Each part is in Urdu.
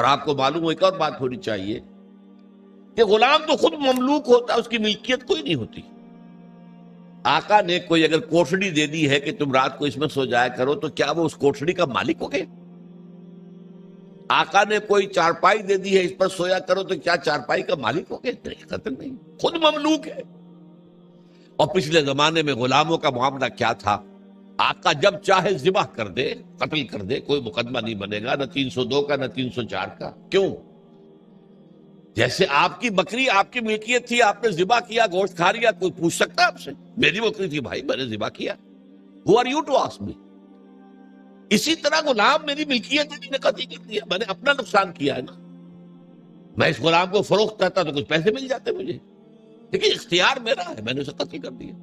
اور آپ کو معلوم ہو ایک اور بات ہونی چاہیے کہ غلام تو خود مملوک ہوتا ہے، اس کی ملکیت کوئی نہیں ہوتی۔ آقا نے کوئی اگر کوٹھڑی دے دی ہے کہ تم رات کو اس میں سو جایا کرو، تو کیا وہ اس کوٹھڑی کا مالک ہو گئے؟ آقا نے کوئی چارپائی دے دی ہے اس پر سویا کرو، تو کیا چارپائی کا مالک ہو گئے؟ نہیں، قطعاً نہیں، خود مملوک ہے۔ اور پچھلے زمانے میں غلاموں کا معاملہ کیا تھا؟ آقا جب چاہے ذبح کر دے، قتل کر دے، کوئی مقدمہ نہیں بنے گا، نہ 302 کا نہ 304 کا۔ کیوں؟ جیسے آپ کی بکری آپ کی ملکیت تھی، آپ نے ذبح کیا، گوشت کھا لیا، کوئی پوچھ سکتا ہے آپ سے؟ میری بکری تھی بھائی، میں نے ذبح کیا۔ Who are you to ask me؟ اسی طرح غلام میری ملکیت ہے، میں نے قتل کر دیا، میں نے اپنا نقصان کیا ہے نا۔ میں اس غلام کو فروخت کرتا تو کچھ پیسے مل جاتے مجھے، لیکن اختیار میرا ہے، میں نے اسے قتل کر دیا۔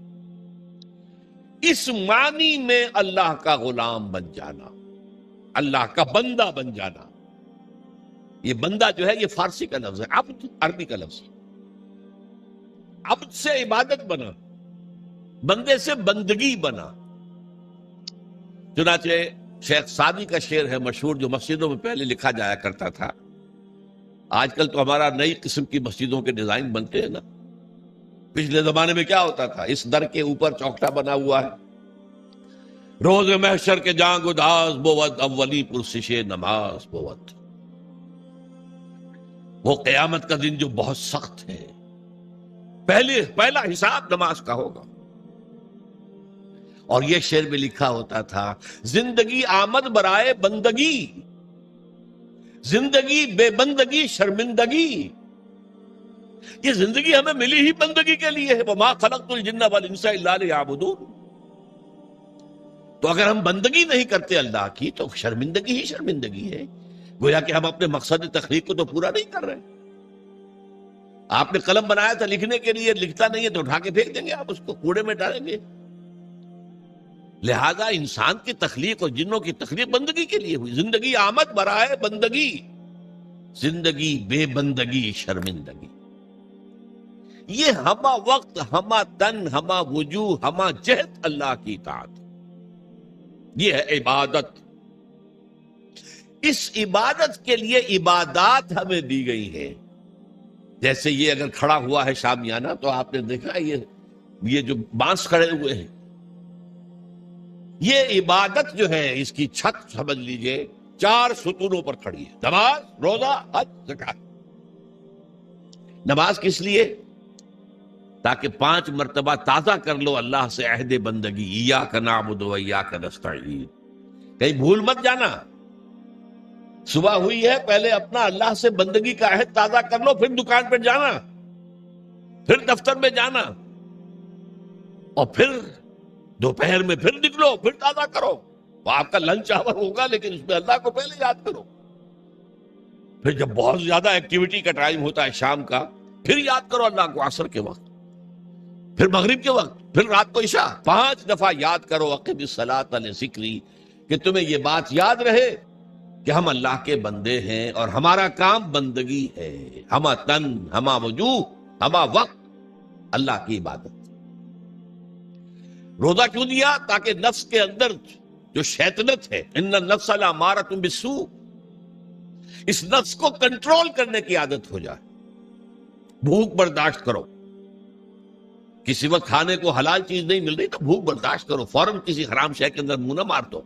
اس معنی میں اللہ کا غلام بن جانا، اللہ کا بندہ بن جانا۔ یہ بندہ جو ہے یہ فارسی کا لفظ ہے، عبد عربی کا لفظ ہے۔ عبد سے عبادت بنا، بندے سے بندگی بنا۔ چنانچہ شیخ سعدی کا شعر ہے مشہور، جو مسجدوں میں پہلے لکھا جایا کرتا تھا۔ آج کل تو ہمارا نئی قسم کی مسجدوں کے ڈیزائن بنتے ہیں نا، پچھلے زمانے میں کیا ہوتا تھا؟ اس در کے اوپر چوکٹا بنا ہوا ہے، روز محشر کے جاں گداز بود، اولی پرسش نماز بود۔ وہ قیامت کا دن جو بہت سخت ہے، پہلا حساب نماز کا ہوگا۔ اور یہ شعر میں لکھا ہوتا تھا، زندگی آمد برائے بندگی، زندگی بے بندگی شرمندگی۔ یہ زندگی ہمیں ملی ہی بندگی کے لیے ہے، وَمَا خَلَقْتُ الْجِنَّ وَالْإِنسَ إِلَّا لِيَعْبُدُونِ۔ تو اگر ہم بندگی نہیں کرتے اللہ کی تو شرمندگی ہی شرمندگی ہے، گویا کہ ہم اپنے مقصد تخلیق کو تو پورا نہیں کر رہے۔ آپ نے قلم بنایا تھا لکھنے کے لیے، لکھتا نہیں ہے تو اٹھا کے پھینک دیں گے، آپ اس کو کوڑے میں ڈالیں گے۔ لہذا انسان کی تخلیق اور جنوں کی تخلیق بندگی کے لیے ہوئی۔ زندگی آمد برائے بندگی، زندگی بے بندگی شرمندگی۔ یہ ہمہ وقت، ہمہ تن، ہمہ وجوہ، ہمہ جہت اللہ کی اطاعت، یہ ہے عبادت۔ اس عبادت کے لیے عبادات ہمیں دی گئی ہیں۔ جیسے یہ اگر کھڑا ہوا ہے شامیانہ، تو آپ نے دیکھا یہ جو بانس کھڑے ہوئے ہیں، یہ عبادت جو ہے، اس کی چھت سمجھ لیجئے 4 ستونوں پر کھڑی ہے، نماز، روزہ، حج، زکات۔ نماز کس لیے؟ تاکہ 5 مرتبہ تازہ کر لو اللہ سے عہد بندگی، ایاک نعبد و ایاک نستعین۔ کہیں بھول مت جانا، صبح ہوئی ہے، پہلے اپنا اللہ سے بندگی کا عہد تازہ کر لو، پھر دکان پہ جانا، پھر دفتر میں جانا، اور پھر دوپہر میں پھر نکلو، پھر تازہ کرو۔ وہ آپ کا لنچ آور ہوگا، لیکن اس میں اللہ کو پہلے یاد کرو۔ پھر جب بہت زیادہ ایکٹیویٹی کا ٹائم ہوتا ہے شام کا، پھر یاد کرو اللہ کو عصر کے وقت، پھر مغرب کے وقت، پھر رات کو عشاء۔ 5 دفعہ یاد کرو، اقم الصلاۃ لذکری، کہ تمہیں یہ بات یاد رہے کہ ہم اللہ کے بندے ہیں اور ہمارا کام بندگی ہے، ہمہ تن، ہمہ وجوہ، ہمہ وقت اللہ کی عبادت۔ روزہ کیوں دیا؟ تاکہ نفس کے اندر جو شیطنت ہے، ان النفس لامارۃ بالسوء، اس نفس کو کنٹرول کرنے کی عادت ہو جائے۔ بھوک برداشت کرو، کسی وقت کھانے کو حلال چیز نہیں مل رہی تو بھوک برداشت کرو، فوراً کسی حرام شے کے اندر منہ نہ مار دو،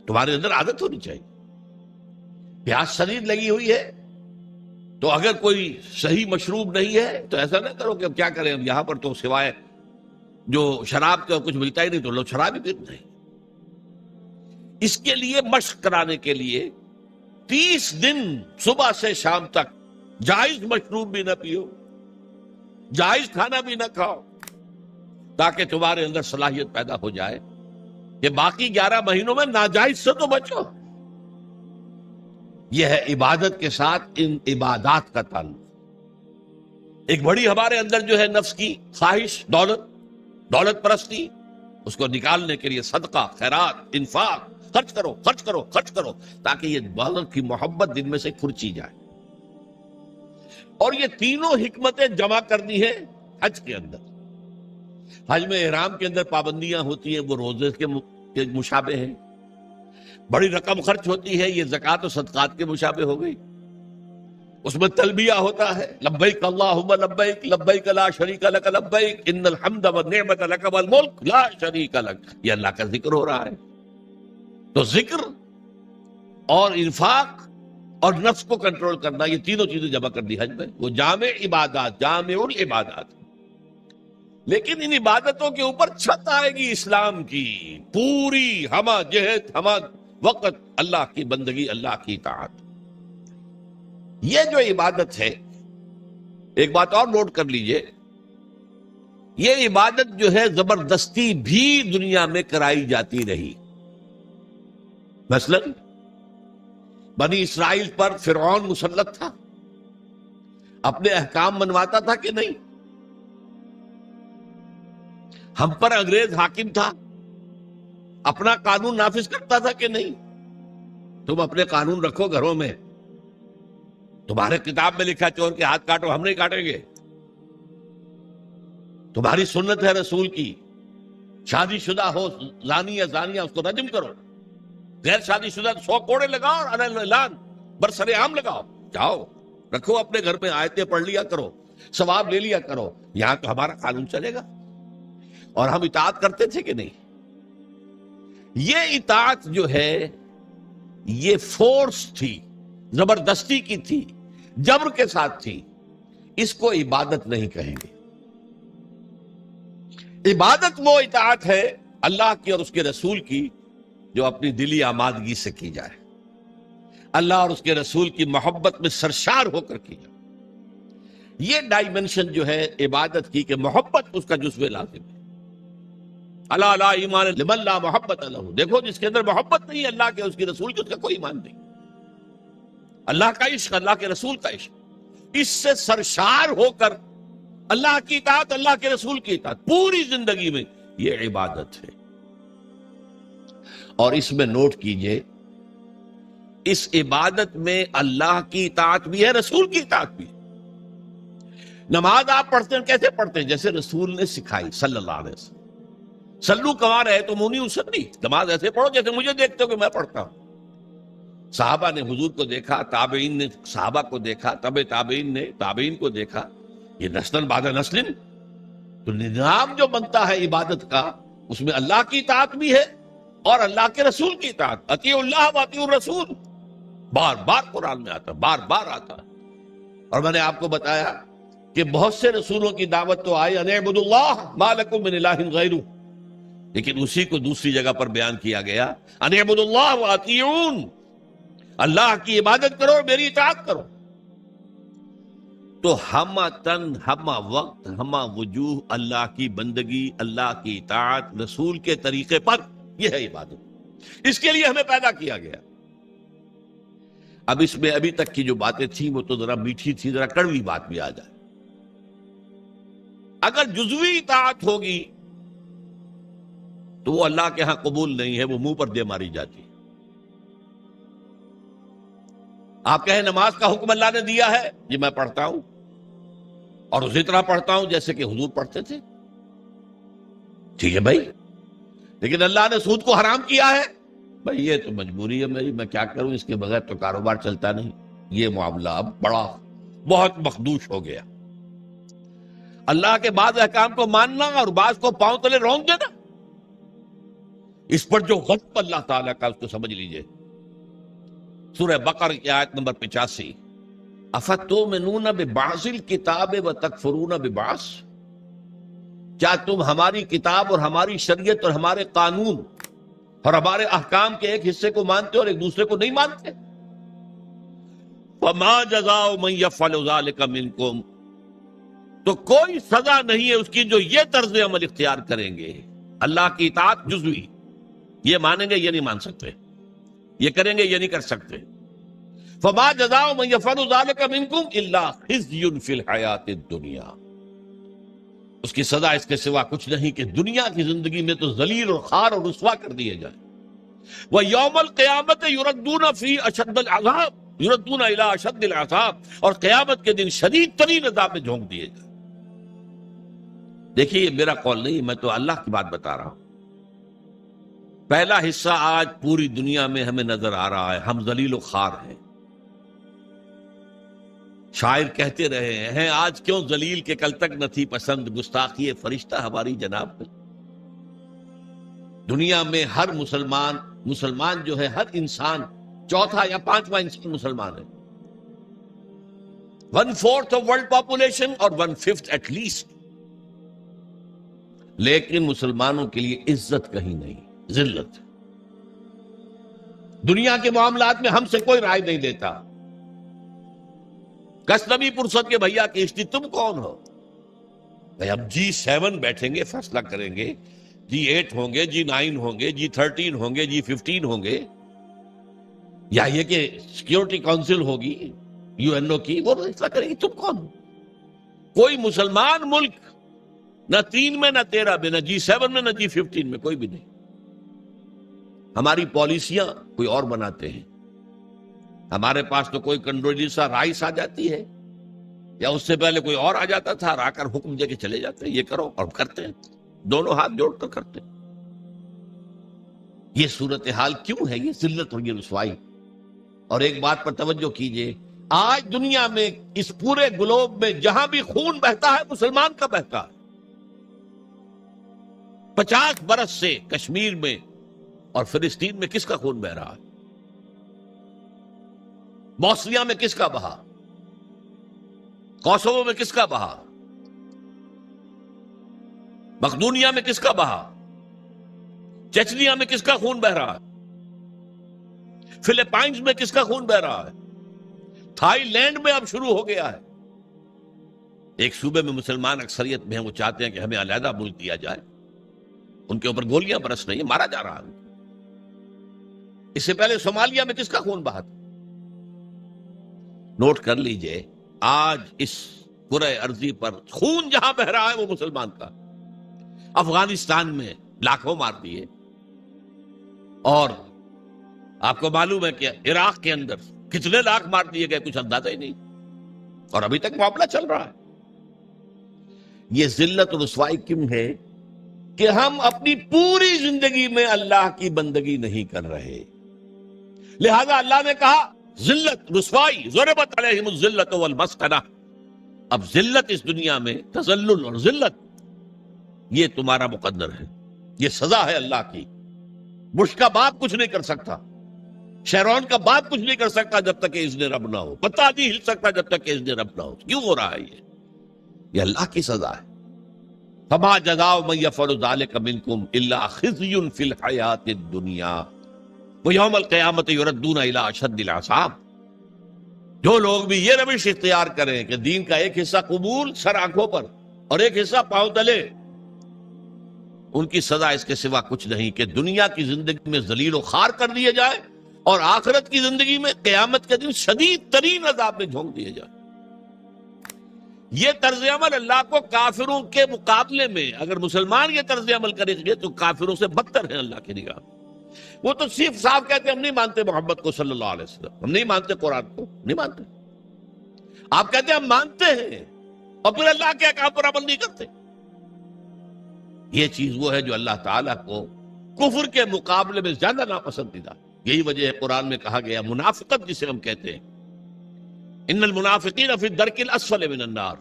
تمہارے اندر عادت ہونی چاہیے۔ پیاس شدید لگی ہوئی ہے تو اگر کوئی صحیح مشروب نہیں ہے تو ایسا نہ کرو کہ اب کیا کریں، اب یہاں پر تو سوائے جو شراب کا کچھ ملتا ہی نہیں، تو لوگ شراب ہی پیتے ہیں۔ اس کے لیے مشق کرانے کے لیے 30 دن صبح سے شام تک جائز مشروب بھی نہ پیو، جائز کھانا بھی نہ کھاؤ، تاکہ تمہارے اندر صلاحیت پیدا ہو جائے کہ باقی 11 مہینوں میں ناجائز سے تو بچو۔ یہ ہے عبادت کے ساتھ ان عبادات کا تعلق۔ ایک بڑی ہمارے اندر جو ہے نفس کی خواہش، دولت پرستی، اس کو نکالنے کے لیے صدقہ، خیرات، انفاق، خرچ کرو، خرچ کرو، خرچ کرو، تاکہ یہ دولت کی محبت دل میں سے کھرچی جائے۔ اور یہ تینوں حکمتیں جمع کرنی ہے حج کے اندر۔ حج میں احرام کے اندر پابندیاں ہوتی ہیں، وہ روزے کے مشابہ ہیں۔ بڑی رقم خرچ ہوتی ہے، یہ زکوٰۃ و صدقات کے مشابہ ہو گئی. اس میں تلبیہ ہوتا ہے، لبیک اللہم لبیک لبیک لا شریک لک لبیک ان الحمد والنعمت لک والملک لا شریک لک. یہ اللہ کا ذکر ہو رہا ہے. تو ذکر اور انفاق اور نفس کو کنٹرول کرنا، یہ تینوں چیزیں جمع کر دی حج میں. وہ جامع عبادات، جامع العبادات. لیکن ان عبادتوں کے اوپر چھت آئے گی اسلام کی پوری، ہمہ جہت ہمہ وقت اللہ کی بندگی، اللہ کی اطاعت. یہ جو عبادت ہے، ایک بات اور نوٹ کر لیجئے، یہ عبادت جو ہے زبردستی بھی دنیا میں کرائی جاتی رہی. مثلا بنی اسرائیل پر فرعون مسلط تھا، اپنے احکام منواتا تھا کہ نہیں؟ ہم پر انگریز حاکم تھا، اپنا قانون نافذ کرتا تھا کہ نہیں؟ تم اپنے قانون رکھو گھروں میں، تمہارے کتاب میں لکھا چور کے ہاتھ کاٹو، ہم نہیں کاٹیں گے. تمہاری سنت ہے رسول کی، شادی شدہ ہو زانی یا زانیہ اس کو رجم کرو، غیر شادی شدہ 100 کوڑے لگاؤ اور اعلان برسر عام لگاؤ. جاؤ رکھو اپنے گھر میں، آیتیں پڑھ لیا کرو، ثواب لے لیا کرو. یہاں تو ہمارا قانون چلے گا. اور ہم اطاعت کرتے تھے کہ نہیں؟ یہ اطاعت جو ہے یہ فورس تھی، زبردستی کی تھی، جبر کے ساتھ تھی. اس کو عبادت نہیں کہیں گے. عبادت وہ اطاعت ہے اللہ کی اور اس کے رسول کی جو اپنی دلی آمادگی سے کی جائے، اللہ اور اس کے رسول کی محبت میں سرشار ہو کر کی جائے. یہ ڈائمنشن جو ہے عبادت کی کہ محبت اس کا جزو لازم ہے. اللہ لا ایمان لمن لا محبت لہ. دیکھو جس کے اندر محبت نہیں اللہ کے اس کے رسول کی، اس کا کوئی ایمان نہیں. اللہ کا عشق، اللہ کے رسول کا عشق، اس سے سرشار ہو کر اللہ کی اطاعت، اللہ کے رسول کی اطاعت پوری زندگی میں، یہ عبادت ہے. اور اس میں نوٹ کیجئے، اس عبادت میں اللہ کی اطاعت بھی ہے، رسول کی اطاعت بھی ہے. نماز آپ پڑھتے ہیں کیسے پڑھتے ہیں؟ جیسے رسول نے سکھائی صلی اللہ علیہ وسلم. سلو کما رہے تمونی اسلی، نماز ایسے پڑھو جیسے مجھے دیکھتے ہو کہ میں پڑھتا ہوں. صحابہ نے حضور کو دیکھا، تابعین نے صحابہ کو دیکھا، تابعین نے تابعین کو دیکھا. یہ نسل بعد نسل. تو نظام جو بنتا ہے عبادت کا، اس میں اللہ کی اطاعت بھی ہے اور اللہ کے رسول کی اطاعت. اطیعوا اللہ واطیعوا الرسول بار بار قرآن میں آتا، بار بار آتا. اور میں نے آپ کو بتایا کہ بہت سے رسولوں کی دعوت تو آئی ان اعبدوا اللہ ما لکم من الہ غیرہ، لیکن اسی کو دوسری جگہ پر بیان کیا گیا ان اعبدوا اللہ واطیعون، اللہ کی عبادت کرو، میری اطاعت کرو. تو ہمہ تن، ہمہ وقت، ہمہ وجوہ اللہ کی بندگی، اللہ کی اطاعت رسول کے طریقے پر، یہ ہے عبادت. اس کے لیے ہمیں پیدا کیا گیا. اب اس میں ابھی تک کی جو باتیں تھیں وہ تو ذرا میٹھی تھی، ذرا کڑوی بات بھی آ جائے. اگر جزوی اطاعت ہوگی تو وہ اللہ کے ہاں قبول نہیں ہے، وہ منہ پر دے ماری جاتی. آپ کہیں نماز کا حکم اللہ نے دیا ہے، یہ میں پڑھتا ہوں اور اسی طرح پڑھتا ہوں جیسے کہ حضور پڑھتے تھے. ٹھیک ہے بھائی، لیکن اللہ نے سود کو حرام کیا ہے. بھائی یہ تو مجبوری ہے میری، میں کیا کروں، اس کے بغیر تو کاروبار چلتا نہیں. یہ معاملہ اب بہت مخدوش ہو گیا. اللہ کے بعض احکام کو ماننا اور بعض کو پاؤں تلے رونگ دینا، اس پر جو غضب اللہ تعالیٰ کا، اس کو سمجھ لیجئے. سورہ بقرہ کی آیت نمبر 85، افتؤمنون ببعض الکتاب وتکفرون ببعض. کیا تم ہماری کتاب اور ہماری شریعت اور ہمارے قانون اور ہمارے احکام کے ایک حصے کو مانتے اور ایک دوسرے کو نہیں مانتے؟ فما جزاء من يفعل ذلك منکم، تو کوئی سزا نہیں ہے اس کی جو یہ طرز عمل اختیار کریں گے. اللہ کی اطاعت جزوی، یہ مانیں گے یہ نہیں مان سکتے، یہ کریں گے یہ نہیں کر سکتے. فما جزاء من يفعل ذلك منکم الا خزي في الحیاۃ الدنیا. اس کی سزا اس کے سوا کچھ نہیں کہ دنیا کی زندگی میں تو ذلیل اور خوار اور رسوا کر دیے جائیں. وَيَوْمَ الْقِيَامَةِ يُرَدُّونَ فِي أَشَدِّ الْعَذَابِ يُرَدُّونَ إِلَىٰ أَشَدِّ الْعَذَابِ، اور قیامت کے دن شدید ترین عذاب میں جھونک دیے جائیں. دیکھیے یہ میرا قول نہیں، میں تو اللہ کی بات بتا رہا ہوں. پہلا حصہ آج پوری دنیا میں ہمیں نظر آ رہا ہے، ہم ذلیل و خوار ہیں۔ شاعر کہتے رہے ہیں آج کیوں ذلیل کے کل تک نہ تھی پسند، گستاخی فرشتہ ہماری جناب میں۔ دنیا میں ہر مسلمان جو ہے، ہر انسان چوتھا یا پانچواں انسان مسلمان ہے۔ 1/4 آف ورلڈ پاپولیشن اور 1/5 ایٹ لیسٹ، لیکن مسلمانوں کے لیے عزت کہیں نہیں، ذلت۔ دنیا کے معاملات میں ہم سے کوئی رائے نہیں دیتا۔ کسنوی پرسد کے بھیا کشتی، تم کون ہو؟ اب G7 بیٹھیں گے، فیصلہ کریں گے، G8 ہوں گے، G9 ہوں گے، G13 ہوں گے، G15 ہوں گے، یا یہ کہ سیکیورٹی کونسل ہوگی UNO کی، وہ فیصلہ کریں گے، تم کون ہو؟ کوئی مسلمان ملک نہ 3 میں، نہ 13 میں، نہ G7 میں، نہ G15 میں، کوئی بھی نہیں۔ ہماری پالیسیاں کوئی اور بناتے ہیں۔ ہمارے پاس تو کوئی کنڈولیسا رائس آ جاتی ہے، یا اس سے پہلے کوئی اور آ جاتا تھا، اور آ کر حکم دے کے چلے جاتے ہیں یہ کرو، اور کرتے ہیں، دونوں ہاتھ جوڑ کر کرتے ہیں۔ یہ صورتحال کیوں ہے؟ یہ ذلت اور یہ رسوائی۔ اور ایک بات پر توجہ کیجئے، آج دنیا میں اس پورے گلوب میں جہاں بھی خون بہتا ہے مسلمان کا بہتا ہے۔ 50 برس سے کشمیر میں اور فلسطین میں کس کا خون بہ رہا ہے؟ بوسنیا میں کس کا بہا؟ کوسوو میں کس کا بہا؟ مقدونیہ میں کس کا بہا؟ چچنیا میں کس کا خون بہ رہا ہے؟ فلپائنز میں کس کا خون بہ رہا ہے؟ تھائی لینڈ میں اب شروع ہو گیا ہے۔ ایک صوبے میں مسلمان اکثریت میں ہیں، وہ چاہتے ہیں کہ ہمیں علیحدہ ملک دیا جائے، ان کے اوپر گولیاں برس رہی ہیں، مارا جا رہا ہے۔ اس سے پہلے صومالیہ میں کس کا خون بہا تھا؟ نوٹ کر لیجئے، آج اس پورے ارضی پر خون جہاں بہ رہا ہے وہ مسلمان کا۔ افغانستان میں لاکھوں مار دیے، اور آپ کو معلوم ہے کہ عراق کے اندر کتنے لاکھ مار دیے گئے، کچھ اندازہ ہی نہیں، اور ابھی تک معاملہ چل رہا ہے۔ یہ ذلت و رسوائی کیوں ہے؟ کہ ہم اپنی پوری زندگی میں اللہ کی بندگی نہیں کر رہے، لہذا اللہ نے کہا ذلت، رسوائی، ضربت علیہم الذلۃ والمسکنہ۔ اب ذلت اس دنیا میں، تذلل اور ذلت، یہ تمہارا مقدر ہے، یہ سزا ہے اللہ کی۔ بش کا باپ کچھ نہیں کر سکتا، شیرون کا باپ کچھ نہیں کر سکتا جب تک کہ اذن رب نہ ہو، پتہ نہیں ہل سکتا جب تک کہ اذن رب نہ ہو۔ کیوں ہو رہا ہے یہ اللہ کی سزا ہے۔ فما جزاء من یفعل ذلک منکم الا خزی فی الحیاۃ الدنیا ویوم القیامۃ یردون الی اشد العذاب۔ جو لوگ بھی یہ روش اختیار کریں کہ دین کا ایک حصہ قبول سر آنکھوں پر اور ایک حصہ پاؤں تلے، ان کی سزا اس کے سوا کچھ نہیں کہ دنیا کی زندگی میں ذلیل و خوار کر دیے جائے، اور آخرت کی زندگی میں قیامت کے دن شدید ترین عذاب میں جھونک دیے جائے۔ یہ طرز عمل اللہ کو کافروں کے مقابلے میں، اگر مسلمان یہ طرز عمل کریں گے تو کافروں سے بدتر ہیں اللہ کی نگاہ۔ وہ تو صرف صاحب کہتے ہیں ہم نہیں مانتے محمد کو صلی اللہ علیہ وسلم، ہم نہیں مانتے قرآن کو، نہیں مانتے۔ آپ کہتے ہیں ہم مانتے ہیں، اور پھر اللہ کے احکام پر عمل نہیں کرتے۔ یہ چیز وہ ہے جو اللہ تعالیٰ کو کفر کے مقابلے میں زیادہ ناپسندیدہ۔ یہی وجہ ہے قرآن میں کہا گیا منافقت جسے ہم کہتے ہیں، ان المنافقین فی الدرک الاسفل من النار،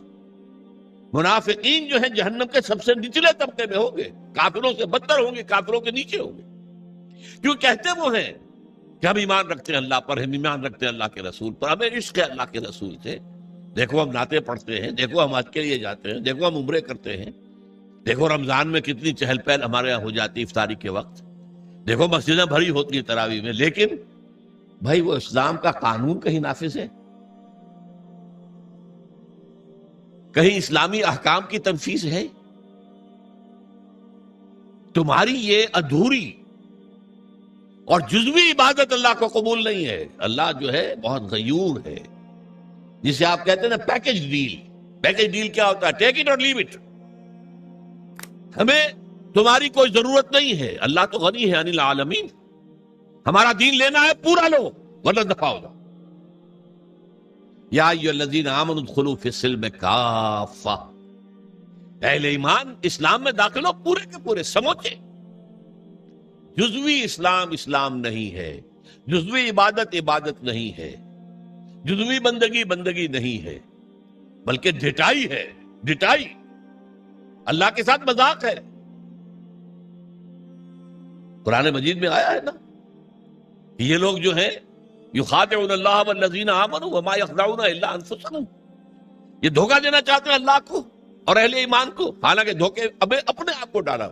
منافقین جو ہیں جہنم کے سب سے نچلے طبقے میں ہوں گے، کافروں سے بدتر ہوں گے، کافروں کے نیچے ہوں گے۔ کیوں کہتے وہ ہیں کہ ہم ایمان رکھتے ہیں اللہ پر، ہم ایمان رکھتے ہیں اللہ کے رسول پر، ہمیں عشق ہے اللہ کے رسول سے۔ دیکھو ہم نعتیں پڑھتے ہیں، دیکھو ہم حج کے لیے جاتے ہیں، دیکھو ہم عمرے کرتے ہیں، دیکھو رمضان میں کتنی چہل پہل ہمارے یہاں ہو جاتی افطاری کے وقت، دیکھو مسجدیں بھری ہوتی ہیں تراویح میں، لیکن بھائی وہ اسلام کا قانون کہیں نافذ ہے؟ کہیں اسلامی احکام کی تنفیذ ہے؟ تمہاری یہ ادھوری اور جزوی عبادت اللہ کو قبول نہیں ہے۔ اللہ جو ہے بہت غیور ہے، جسے آپ کہتے ہیں نا پیکج ڈیل۔ پیکج ڈیل کیا ہوتا ہے؟ ٹیک اٹ اور لیو اٹ، ہمیں تمہاری کوئی ضرورت نہیں ہے، اللہ تو غنی ہے عن العالمین، ہمارا دین لینا ہے پورا لو ورنہ دفع ہوگا۔ یا ایھا الذین آمنوا ادخلوا فی السلم کافہ، اہل ایمان اسلام میں داخل ہو پورے کے پورے، سموچے۔ جزوی اسلام اسلام نہیں ہے، جزوی عبادت عبادت نہیں ہے، جزوی بندگی بندگی نہیں ہے، بلکہ ڈٹائی ہے، ڈٹائی اللہ کے ساتھ مذاق ہے۔ قرآن مجید میں آیا ہے نا کہ یہ لوگ جو ہیں یخادعون اللہ والذین آمنوا وما یخدعون الا انفسهم، یہ دھوکہ دینا چاہتے ہیں اللہ کو اور اہل ایمان کو، حالانکہ دھوکے اپنے آپ کو ڈالا۔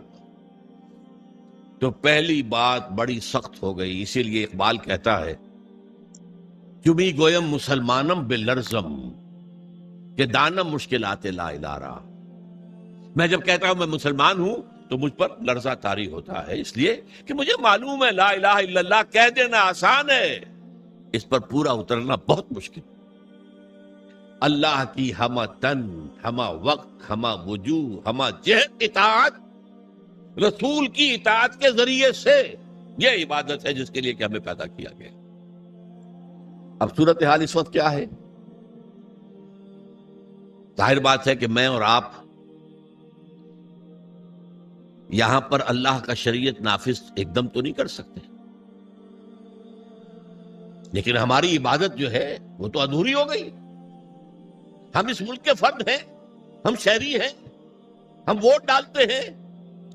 تو پہلی بات بڑی سخت ہو گئی، اسی لیے اقبال کہتا ہے چمی گویم مسلمانم بلرزم کہ دانم مشکلات لا الارا، میں جب کہتا ہوں میں مسلمان ہوں تو مجھ پر لرزہ طاری ہوتا ہے، اس لیے کہ مجھے معلوم ہے لا الہ الا اللہ کہہ دینا آسان ہے، اس پر پورا اترنا بہت مشکل۔ اللہ کی ہمہ تن، ہمہ وقت، ہمہ وجوہ، ہمہ جہت اطاعت، رسول کی اطاعت کے ذریعے سے، یہ عبادت ہے جس کے لیے کہ ہمیں پیدا کیا گیا۔ اب صورتحال اس وقت کیا ہے؟ ظاہر بات ہے کہ میں اور آپ یہاں پر اللہ کا شریعت نافذ ایک دم تو نہیں کر سکتے، لیکن ہماری عبادت جو ہے وہ تو ادھوری ہو گئی۔ ہم اس ملک کے فرد ہیں، ہم شہری ہیں، ہم ووٹ ڈالتے ہیں،